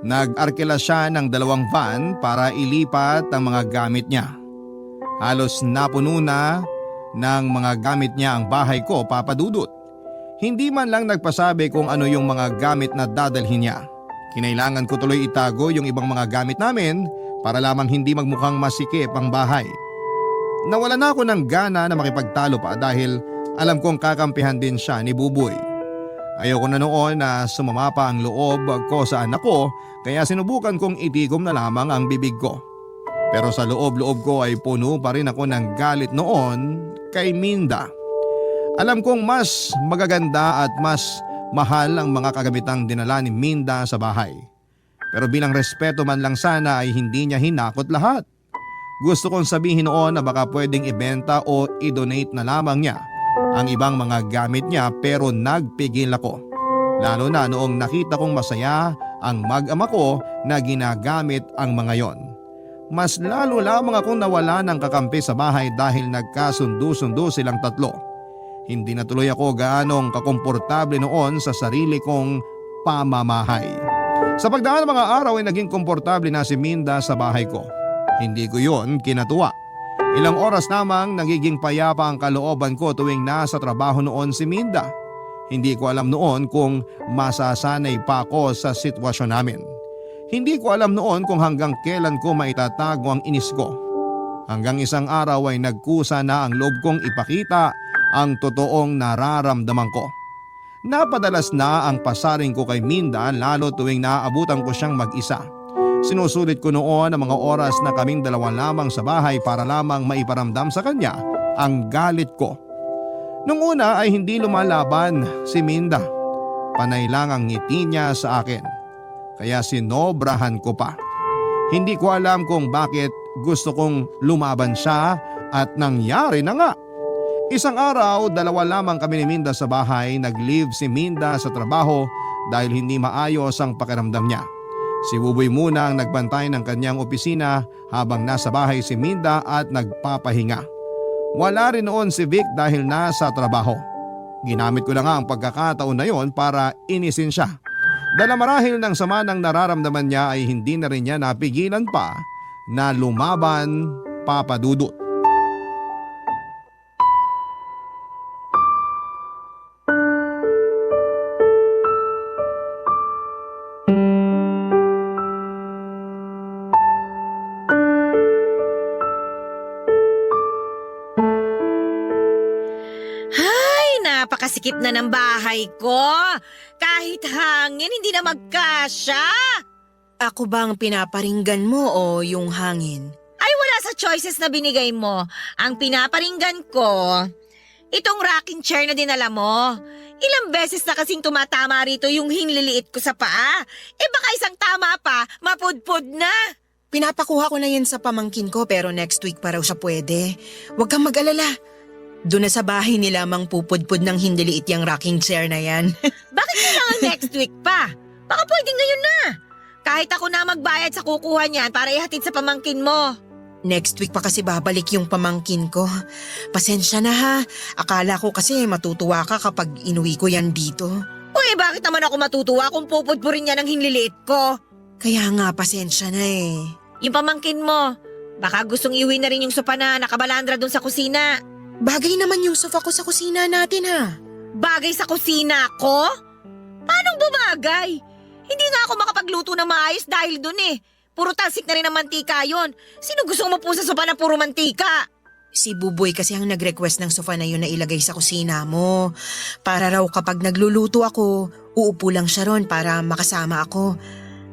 Speaker 3: Nag-arkila siya ng 2 van para ilipat ang mga gamit niya. Halos napuno na ng mga gamit niya ang bahay ko, Papadudut. Hindi man lang nagpasabi kung ano yung mga gamit na dadalhin niya. Kinailangan ko tuloy itago yung ibang mga gamit namin para lamang hindi magmukhang masikip ang bahay. Nawala na ako ng gana na makipagtalo pa dahil alam kong kakampihan din siya ni Buboy. Ayoko na noon na sumama pa ang loob ko sa anak ko kaya sinubukan kong itigom na lamang ang bibig ko. Pero sa loob-loob ko ay puno pa rin ako ng galit noon kay Minda. Alam kong mas magaganda at mas mahal ang mga kagamitang dinala ni Minda sa bahay. Pero bilang respeto man lang sana ay hindi niya hinakot lahat. Gusto kong sabihin noon na baka pwedeng ibenta o i-donate na lamang niya ang ibang mga gamit niya pero nagpigil ako. Lalo na noong nakita kong masaya ang mag-ama ko na ginagamit ang mga yon. Mas lalo lamang akong nawala ng kakampi sa bahay dahil nagkasundo-sundo silang tatlo. Hindi na tuloy ako gaanong kakomportable noon sa sarili kong pamamahay. Sa pagdaan ng mga araw ay naging komportable na si Minda sa bahay ko. Hindi ko yon kinatuwa. Ilang oras namang nagiging payapa ang kalooban ko tuwing nasa trabaho noon si Minda. Hindi ko alam noon kung masasanay pa ako sa sitwasyon namin. Hindi ko alam noon kung hanggang kailan ko maitatago ang inis ko. Hanggang isang araw ay nagkusa na ang loob kong ipakita ang totoong nararamdaman ko. Napadalas na ang pasaring ko kay Minda lalo tuwing naaabutan ko siyang mag-isa. Sinusulit ko noon ang mga oras na kaming dalawa lamang sa bahay para lamang maiparamdam sa kanya ang galit ko. Nung una ay hindi lumalaban si Minda. Panay lang ang ngiti niya sa akin. Kaya sinobrahan ko pa. Hindi ko alam kung bakit gusto kong lumaban siya at nangyari na nga. Isang araw, 2 lamang kami ni Minda sa bahay. Nag-leave si Minda sa trabaho dahil hindi maayos ang pakiramdam niya. Si Buboy muna ang nagbantay ng kanyang opisina habang nasa bahay si Minda at nagpapahinga. Wala rin noon si Vic dahil nasa trabaho. Ginamit ko na nga ang pagkakataon na yon para inisin siya. Dahil marahil ng sama ng nararamdaman niya ay hindi na rin niya napigilan pa na lumaban, Papadudut.
Speaker 8: napakasikip na ng bahay ko. Kahit hangin, hindi na magkasya.
Speaker 10: Ako bang pinaparinggan mo o yung hangin?
Speaker 8: Ay, wala sa choices na binigay mo. Ang pinaparinggan ko, itong rocking chair na dinala mo. Ilang beses na kasing tumatama rito yung hinliliit ko sa paa. Baka isang tama pa, mapudpud na.
Speaker 10: Pinapakuha ko na yan sa pamangkin ko pero next week pa raw siya pwede. Huwag kang mag-alala. Doon na sa bahay ni lamang pupudpud ng hindiliit yung rocking chair na yan.
Speaker 8: Bakit kailangan next week pa? Baka pwedeng ngayon na. Kahit ako na magbayad sa kukuha niyan para ihatid sa pamangkin mo.
Speaker 10: Next week pa kasi babalik yung pamangkin ko. Pasensya na ha. Akala ko kasi matutuwa ka kapag inuwi ko yan dito.
Speaker 8: Bakit naman ako matutuwa kung pupudpurin niya ng hinliliit ko?
Speaker 10: Kaya nga pasensya na eh.
Speaker 8: Yung pamangkin mo, baka gustong iuwi na rin yung sopa na nakabalandra doon sa kusina.
Speaker 10: Bagay naman yung sofa ko sa kusina natin ha.
Speaker 8: Bagay sa kusina ko? Paano bumagay? Hindi nga ako makapagluto na maayos dahil doon eh. Puro talsik na rin ang mantika yon. Sino gusto mo sa sopa na puro mantika?
Speaker 10: Si Buboy kasi ang nag-request ng sofa na yun na ilagay sa kusina mo. Para raw kapag nagluluto ako, uupo lang siya ron para makasama ako.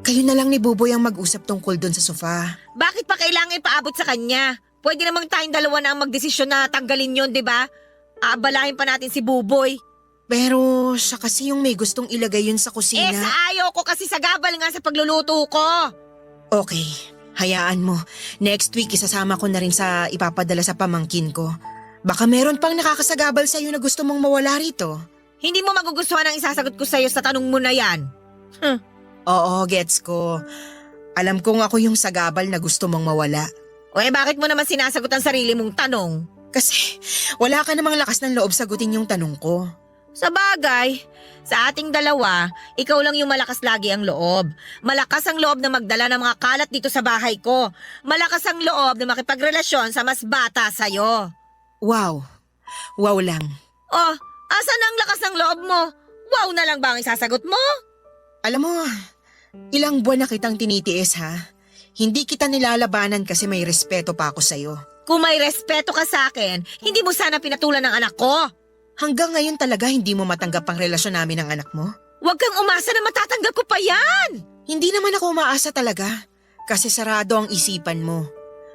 Speaker 10: Kayo na lang ni Buboy ang mag-usap tungkol doon sa sofa.
Speaker 8: Bakit pa kailangan ipaabot sa kanya? Pwede namang tayong dalawa na ang magdesisyon na tanggalin yon, di ba? Aabalahin pa natin si Buboy.
Speaker 10: Pero siya kasi yung may gustong ilagay yun sa kusina.
Speaker 8: Sa ayaw ko kasi sagabal nga sa pagluluto ko.
Speaker 10: Okay, hayaan mo. Next week isasama ko na rin sa ipapadala sa pamangkin ko. Baka meron pang nakakasagabal sa'yo na gusto mong mawala rito.
Speaker 8: Hindi mo magugustuhan ang isasagot ko sa'yo sa tanong mo na yan.
Speaker 10: Oo, gets ko. Alam kong ako yung sagabal na gusto mong mawala.
Speaker 8: Bakit mo naman sinasagot ang sarili mong tanong?
Speaker 10: Kasi wala ka namang lakas ng loob sagutin yung tanong ko.
Speaker 8: Sa bagay, sa ating dalawa, ikaw lang yung malakas lagi ang loob. Malakas ang loob na magdala ng mga kalat dito sa bahay ko. Malakas ang loob na makipagrelasyon sa mas bata sa'yo.
Speaker 10: Wow. Wow lang.
Speaker 8: Asan ang lakas ng loob mo? Wow na lang ba ang isasagot mo?
Speaker 10: Alam mo, ilang buwan na kitang tinitiis ha. Hindi kita nilalabanan kasi may respeto pa ako sa'yo.
Speaker 8: Kung may respeto ka sa akin, hindi mo sana pinatulan ng anak ko.
Speaker 10: Hanggang ngayon talaga hindi mo matanggap ang relasyon namin ng anak mo?
Speaker 8: Huwag kang umasa na matatanggap ko pa yan!
Speaker 10: Hindi naman ako umaasa talaga. Kasi sarado ang isipan mo.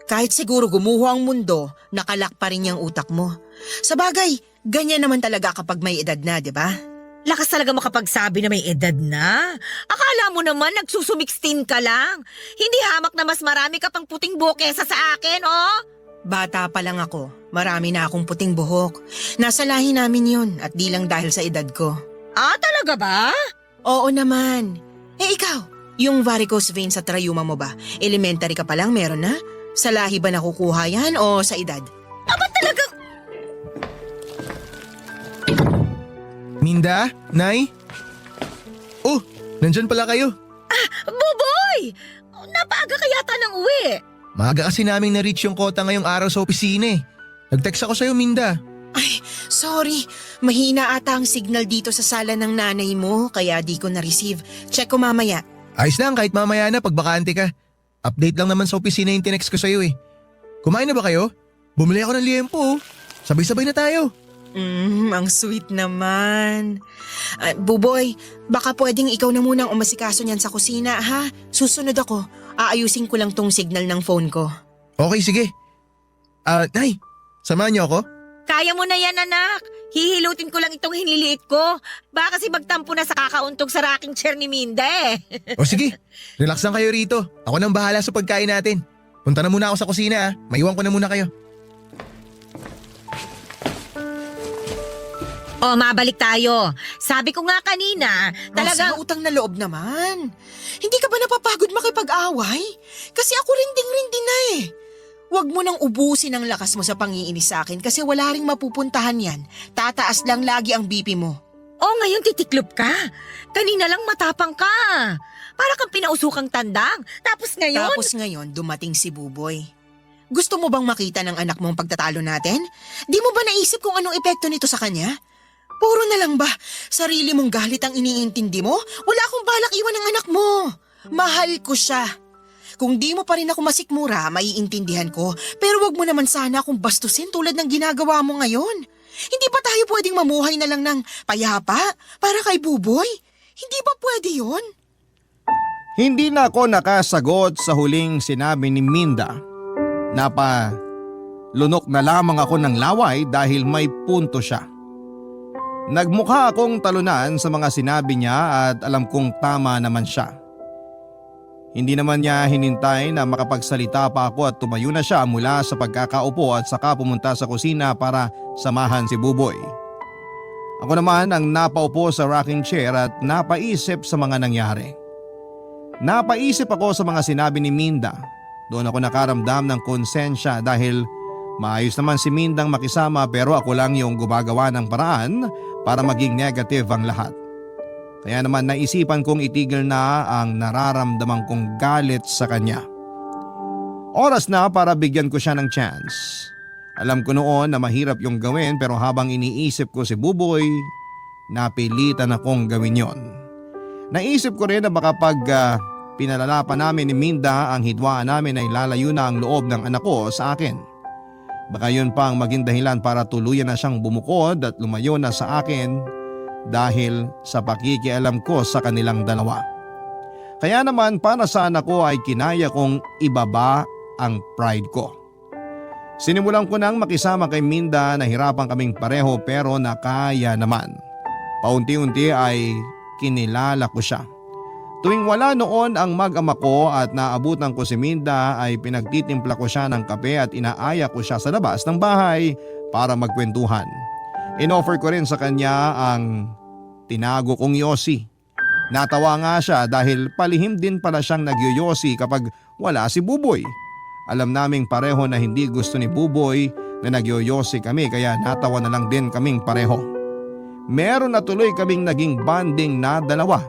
Speaker 10: Kahit siguro gumuho ang mundo, nakalak pa rin yung utak mo. Sa bagay, ganyan naman talaga kapag may edad na, di ba?
Speaker 8: Lakas talaga makapagsabi na may edad na. Akala mo naman nagsusumixtin ka lang. Hindi hamak na mas marami ka pang puting buhok kesa sa akin, oh!
Speaker 10: Bata pa lang ako, marami na akong puting buhok. Nasa lahi namin yun at di lang dahil sa edad ko.
Speaker 8: Talaga ba?
Speaker 10: Oo naman. Ikaw, yung varicose vein sa trayuma mo ba? Elementary ka pa lang meron na? Sa lahi ba nakukuha yan o sa edad?
Speaker 8: Ba't talagang...
Speaker 9: Minda? Nay? Oh, nandyan pala kayo.
Speaker 8: Buboy! Napaaga ka yata ng uwi.
Speaker 9: Maaga kasi naming na-reach yung kota ngayong araw sa opisina eh. Nag-text ako sa'yo, Minda.
Speaker 10: Ay, sorry. Mahina ata ang signal dito sa sala ng nanay mo kaya di ko na-receive. Check ko mamaya.
Speaker 9: Ayos lang kahit mamaya na pag bakante ka. Update lang naman sa opisina yung tinext ko sa'yo eh. Kumain na ba kayo? Bumili ako ng liempo oh. Sabay-sabay na tayo.
Speaker 10: Ang sweet naman. Buboy, baka pwedeng ikaw na munang umasikaso niyan sa kusina ha? Susunod ako. Aayusin ko lang tong signal ng phone ko.
Speaker 9: Okay, sige. Nay, samahan niyo ako?
Speaker 8: Kaya mo na yan, anak. Hihilutin ko lang itong hinliliit ko. Baka kasi magtampo na sa kakauntog sa rocking chair ni Minda eh.
Speaker 9: O sige, relax lang kayo rito. Ako nang bahala sa pagkain natin. Punta na muna ako sa kusina ha. Maiwan ko na muna kayo.
Speaker 8: Mabalik tayo. Sabi ko nga kanina,
Speaker 10: Talagang utang na loob naman. Hindi ka ba napapagod makipag-away? Kasi ako rinding-rindi na eh. Huwag mo nang ubusin ang lakas mo sa pangiinis sa akin kasi wala ring mapupuntahan yan. Tataas lang lagi ang BP mo.
Speaker 8: Ngayon titiklop ka. Kanina lang matapang ka. Para kang pinausukang tandang. Tapos ngayon,
Speaker 10: dumating si Buboy. Gusto mo bang makita ng anak mo ang pagtatalo natin? Di mo ba naisip kung anong epekto nito sa kanya? Puro na lang ba? Sarili mong galit ang iniintindi mo? Wala akong balak iwan ng anak mo. Mahal ko siya. Kung di mo pa rin ako masikmura, maiintindihan ko. Pero wag mo naman sana akong bastusin tulad ng ginagawa mo ngayon. Hindi ba tayo pwedeng mamuhay na lang ng payapa para kay Buboy? Hindi ba pwede yun?
Speaker 3: Hindi na ako nakasagot sa huling sinabi ni Minda. Lunok na lamang ako ng laway dahil may punto siya. Nagmukha akong talunan sa mga sinabi niya at alam kong tama naman siya. Hindi naman niya hinintay na makapagsalita pa ako at tumayo na siya mula sa pagkakaupo at saka pumunta sa kusina para samahan si Buboy. Ako naman ang napaupo sa rocking chair at napaisip sa mga nangyari. Napaisip ako sa mga sinabi ni Minda. Doon ako nakaramdam ng konsensya dahil maayos naman si Mindang makisama pero ako lang yung gumagawa ng paraan para maging negative ang lahat. Kaya naman naisipan kong itigil na ang nararamdaman kong galit sa kanya. Oras na para bigyan ko siya ng chance. Alam ko noon na mahirap yung gawin pero habang iniisip ko si Buboy, napilitan akong gawin yon. Naisip ko rin na baka pag pinalala pa namin ni Minda ang hidwaan namin ay lalayo na ang loob ng anak ko sa akin. Baka yun pa ang maging dahilan para tuluyan na siyang bumukod at lumayo na sa akin dahil sa pakikialam ko sa kanilang dalawa. Kaya naman para sa anak ko ay kinaya kong ibaba ang pride ko. Sinimulan ko nang makisama kay Minda, nahirapan kaming pareho pero nakaya naman. Paunti-unti ay kinilala ko siya. Tuwing wala noon ang mag-ama ko at naabutan ko si Minda ay pinagtitimpla ko siya ng kape at inaaya ko siya sa labas ng bahay para magkwentuhan. Inoffer ko rin sa kanya ang tinago kong yosi. Natawa nga siya dahil palihim din pala siyang nagyoyosi kapag wala si Buboy. Alam naming pareho na hindi gusto ni Buboy na nagyoyosi kami kaya natawa na lang din kaming pareho. Meron na tuloy kaming naging bonding na dalawa.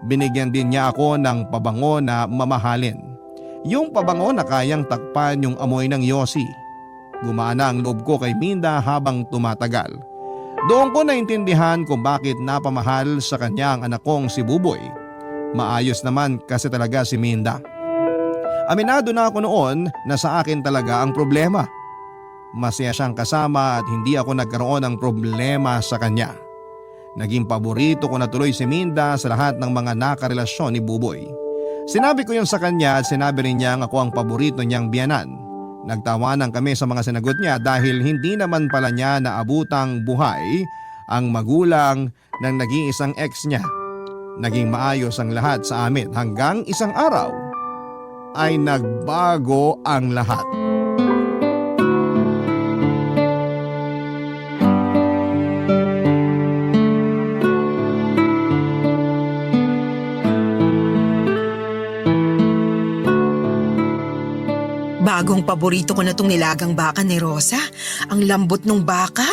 Speaker 3: Binigyan din niya ako ng pabango na mamahalin. Yung pabango na kayang takpan yung amoy ng yosi. Gumana ang loob ko kay Minda habang tumatagal. Doon ko naintindihan kung bakit napamahal sa kanya ang anak kong si Buboy. Maayos naman kasi talaga si Minda. Aminado na ako noon na sa akin talaga ang problema. Masaya siyang kasama at hindi ako nagkaroon ng problema sa kanya. Naging paborito ko na tuloy si Minda sa lahat ng mga nakarelasyon ni Buboy. Sinabi ko yun sa kanya at sinabi rin niyang ako ang paborito niyang biyanan. Nagtawanan kami sa mga sinagot niya dahil hindi naman pala niya naabutang buhay ang magulang ng nag-iisang ex niya. Naging maayos ang lahat sa amin hanggang isang araw ay nagbago ang lahat.
Speaker 10: Bagong paborito ko na tong nilagang baka ni Rosa. Ang lambot ng baka.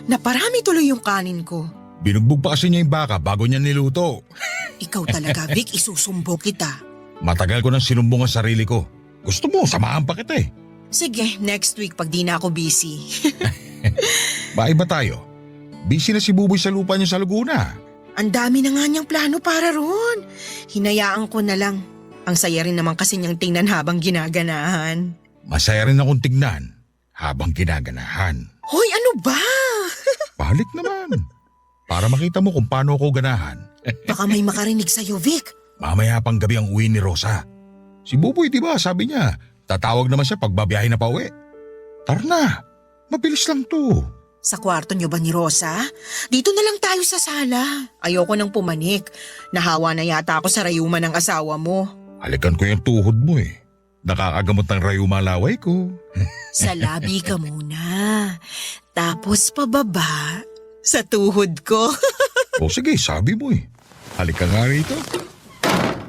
Speaker 10: Naparami tuloy yung kanin ko.
Speaker 11: Binugbog pa kasi niya yung baka bago niya niluto.
Speaker 10: Ikaw talaga, Vic, isusumbo kita.
Speaker 11: Matagal ko nang sinumbong ang sarili ko. Gusto mo, samahan pa kita eh.
Speaker 10: Sige, next week pag di na ako busy.
Speaker 11: Maiba tayo. Busy na si Buboy sa lupa niya sa Laguna.
Speaker 10: Ang dami na nga niyang plano para ron. Hinayaan ko na lang. Ang saya rin naman kasi niyang tingnan habang ginaganahan.
Speaker 11: Masaya rin akong tignan habang ginaganahan.
Speaker 10: Hoy, ano ba?
Speaker 11: Balik naman. Para makita mo kung paano ako ganahan.
Speaker 10: Baka may makarinig sa'yo, Vic.
Speaker 11: Mamaya pang gabi ang uwi ni Rosa. Si Buboy, di ba, sabi niya, tatawag naman siya pag babiyahe na pa uwi. Tara na, mabilis lang to.
Speaker 10: Sa kwarto niyo ba ni Rosa? Dito na lang tayo sa sala. Ayoko nang pumanik. Nahawa na yata ako sa rayuma ng asawa mo.
Speaker 11: Halikan ko yung tuhod mo eh. Nakakagamot ng rayuma laway ko.
Speaker 10: Sa labi ka muna. Tapos pababa sa tuhod ko.
Speaker 11: O sige, sabi mo eh. Halika nga rito.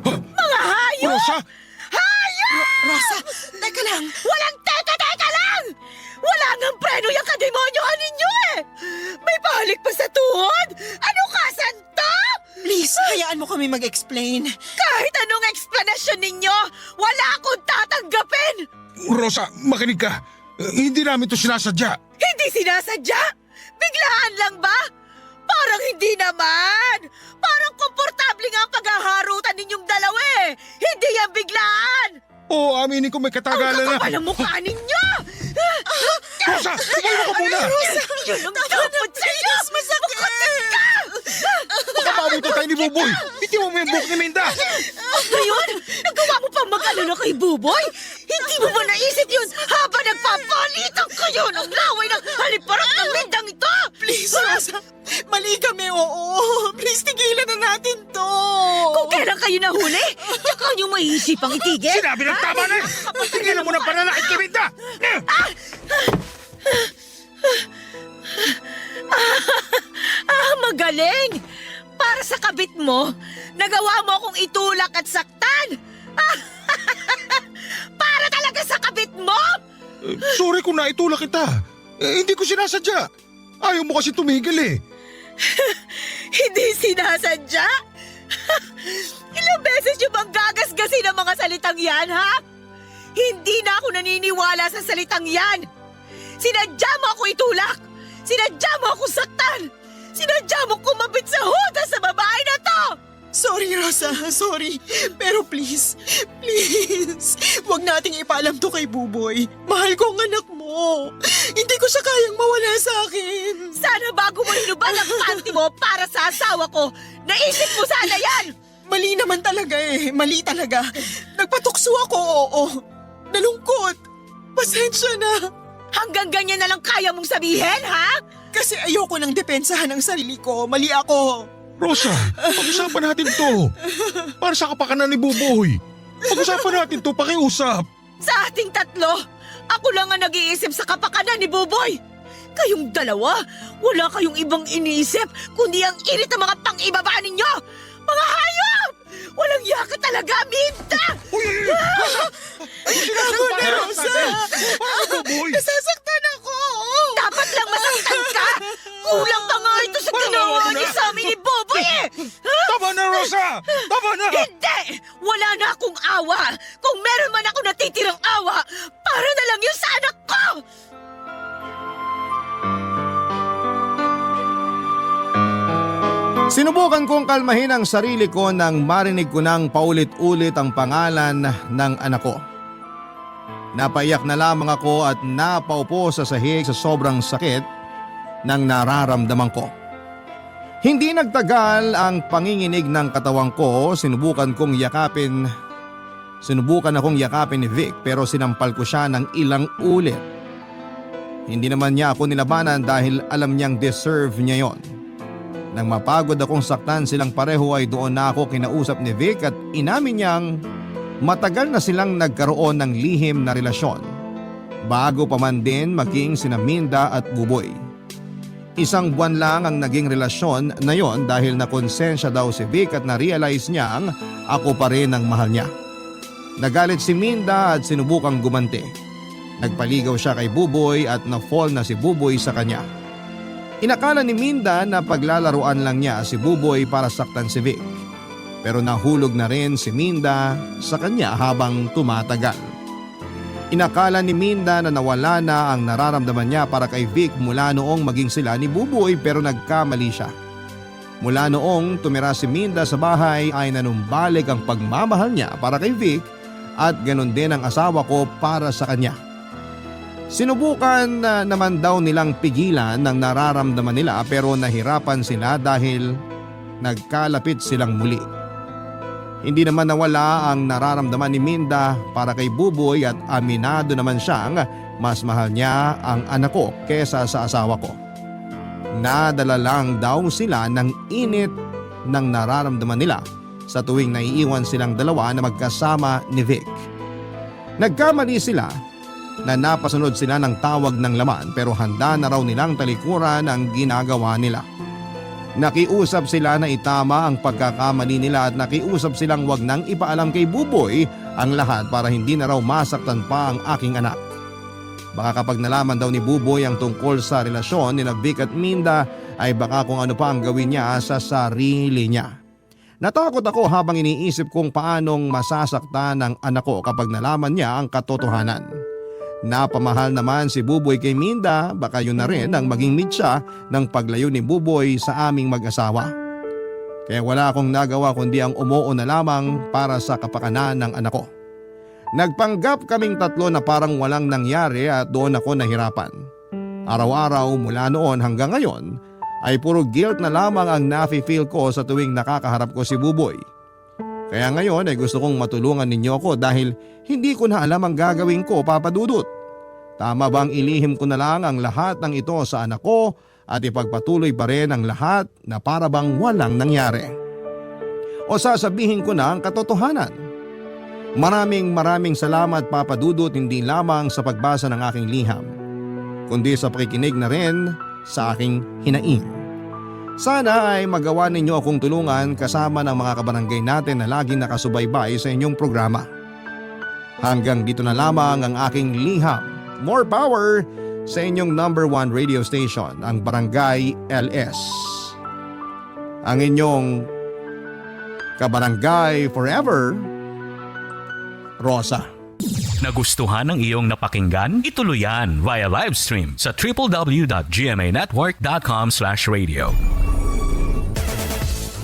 Speaker 10: Mga hayop!
Speaker 11: Rosa!
Speaker 10: Hayop! Rosa, teka lang. Walang teka lang! Wala ngang preno yung kademonyohan ninyo eh! May balik pa sa tuhod? Ano kasan to? Please, hayaan mo kami mag-explain. Kahit anong explanation ninyo, wala akong tatanggapin!
Speaker 11: Rosa, makinig ka. Hindi namin to sinasadya.
Speaker 8: Hindi sinasadya? Biglaan lang ba? Parang hindi naman. Parang komportable nga ang paghaharutan ninyong dalawa eh. Hindi yan biglaan.
Speaker 11: Oo, aminin ko may katagalan
Speaker 8: Ang
Speaker 11: na.
Speaker 8: kakapal ang mukha ninyo!
Speaker 11: Rosa! Umayo ka muna!
Speaker 8: Yun ang dapat sa'yo! Masakit ka!
Speaker 11: Baka maabutan tayo ni Buboy! Hindi mo yung buhok ni Minda!
Speaker 8: Ngayon, nagawa mo pa mag-alala kay Buboy? Hindi mo ba naisip yun habang nagpapalitan kayo ng laway ng haliparot ng Mindang ito?
Speaker 10: Please, Rosa. Mali kami, oo. Please, tigilan na natin to.
Speaker 8: Kung kailan kayo nahuli, tsaka nyo maiisipang itigil?
Speaker 11: Sinabi ng tama na! Tigilan mo ng pananakit kay Minda!
Speaker 8: Magaling! Para sa kabit mo, nagawa mo akong itulak at saktan! Para talaga sa kabit mo!
Speaker 11: Sorry kung naitulak kita. Hindi ko sinasadya. Ayaw mo kasi tumigil eh.
Speaker 8: Hindi sinasadya? Ilang beses nyo bang gagasgasin ang mga salitang yan, ha? Hindi na ako naniniwala sa salitang yan! Sinadya mo ako itulak! Sinadya mo ako saktan! Sinadya mo kumabit sa hudas sa babae na to!
Speaker 10: Sorry, Rosa. Sorry. Pero please, wag nating ipaalam to kay Buboy. Mahal ko ang anak mo. Hindi ko siya kayang mawala sa akin.
Speaker 8: Sana bago mo hinubad ang panty mo para sa asawa ko, naisip mo sana yan!
Speaker 10: Mali naman talaga eh. Mali talaga. Nagpatukso ako, oo. Nalungkot. Pasensya na.
Speaker 8: Hanggang ganyan na lang kaya mong sabihin, ha?
Speaker 10: Kasi ayoko nang depensahan ang sarili ko. Mali ako.
Speaker 11: Rosa, pag-usapan natin to. Para sa kapakanan ni Buboy. Pag-usapan natin to, pakiusap.
Speaker 8: Sa ating tatlo, ako lang ang nag-iisip sa kapakanan ni Buboy. Kayong dalawa, wala kayong ibang iniisip kundi ang init ng mga pang-ibaba ninyo. Mga hayop! Walang yaka talaga, Minda!
Speaker 11: Rosa! Ano sinabi mo para
Speaker 10: Rosa!
Speaker 11: Para Buboy?
Speaker 10: Nasasaktan ako!
Speaker 8: Dapat lang masaktan ka! Kulang pa nga ito sa ginawa niyo sa amin ni Boboy eh!
Speaker 11: Tama na, Rosa! Tama na!
Speaker 8: Hindi! Wala na akong awa! Kung meron man ako natitirang awa, para na lang yun sa anak ko!
Speaker 3: Sinubukan kong kalmahin ang sarili ko nang marinig ko nang paulit-ulit ang pangalan ng anak ko. Napaiyak na lamang ako at napaupo sa sahig sa sobrang sakit ng nararamdaman ko. Hindi nagtagal ang panginginig ng katawan ko, sinubukan akong yakapin ni Vic pero sinampal ko siya ng ilang ulit. Hindi naman niya ako nilabanan dahil alam niyang deserve niya yon. Nang mapagod akong saktan silang pareho ay doon na ako kinausap ni Vic at inamin niyang matagal na silang nagkaroon ng lihim na relasyon bago pa man din maging sina Minda at Buboy. 1 buwan lang ang naging relasyon na yon dahil nakonsensya daw si Vic at na-realize niyang ako pa rin ang mahal niya. Nagalit si Minda at sinubukang gumanti. Nagpaligaw siya kay Buboy at na-fall na si Buboy sa kanya. Inakala ni Minda na paglalaruan lang niya si Buboy para saktan si Vic. Pero nahulog na rin si Minda sa kanya habang tumatagal. Inakala ni Minda na nawala na ang nararamdaman niya para kay Vic mula noong maging sila ni Buboy pero nagkamali siya. Mula noong tumira si Minda sa bahay ay nanumbalik ang pagmamahal niya para kay Vic at ganon din ang asawa ko para sa kanya. Sinubukan naman daw nilang pigilan ng nararamdaman nila pero nahirapan sila dahil nagkalapit silang muli. Hindi naman nawala ang nararamdaman ni Minda para kay Buboy at aminado naman siyang mas mahal niya ang anak ko kesa sa asawa ko. Nadala lang daw sila ng init ng nararamdaman nila sa tuwing naiiwan silang dalawa na magkasama ni Vic. Nagkamali sila na napasunod sila ng tawag ng laman pero handa na raw nilang talikuran ang ginagawa nila. Nakiusap sila na itama ang pagkakamali nila at nakiusap silang wag nang ipaalam kay Buboy ang lahat para hindi na raw masaktan pa ang aking anak. Baka kapag nalaman daw ni Buboy ang tungkol sa relasyon ni Vic at Minda ay baka kung ano pa ang gawin niya sa sarili niya. Natakot ako habang iniisip kung paanong masasaktan ang anak ko kapag nalaman niya ang katotohanan. Napamahal naman si Buboy kay Minda, baka yun na rin ang maging mitya ng paglayo ni Buboy sa aming mag-asawa. Kaya wala akong nagawa kundi ang umuo na lamang para sa kapakanan ng anak ko. Nagpanggap kaming tatlo na parang walang nangyari at doon ako nahirapan. Araw-araw mula noon hanggang ngayon ay puro guilt na lamang ang nafe-feel ko sa tuwing nakakaharap ko si Buboy. Kaya ngayon ay gusto kong matulungan ninyo ako dahil hindi ko na alam ang gagawin ko, Papa Dudut. Tama bang ilihim ko na lang ang lahat ng ito sa anak ko at ipagpatuloy pa rin ang lahat na para bang walang nangyari? O sasabihin ko na ang katotohanan? Maraming salamat, Papa Dudut, hindi lamang sa pagbasa ng aking liham, kundi sa pakikinig na rin sa aking hinaing. Sana ay magawa ninyo akong tulungan kasama ng mga kabarangay natin na laging nakasubaybay sa inyong programa. Hanggang dito na lamang ang aking liham. More power sa inyong number 1 radio station, ang Barangay LS. Ang inyong kabarangay forever, Rosa.
Speaker 1: Nagustuhan ng iyong napakinggan? Ituloy yan via live stream sa www.gmanetwork.com/radio.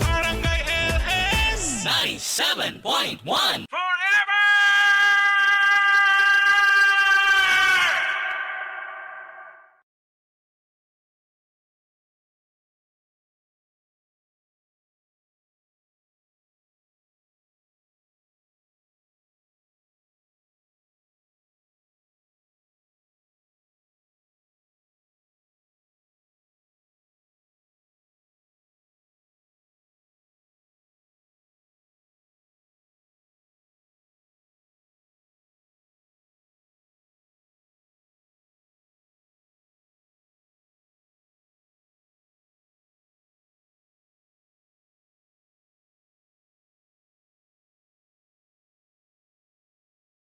Speaker 1: Barangay LS 97.1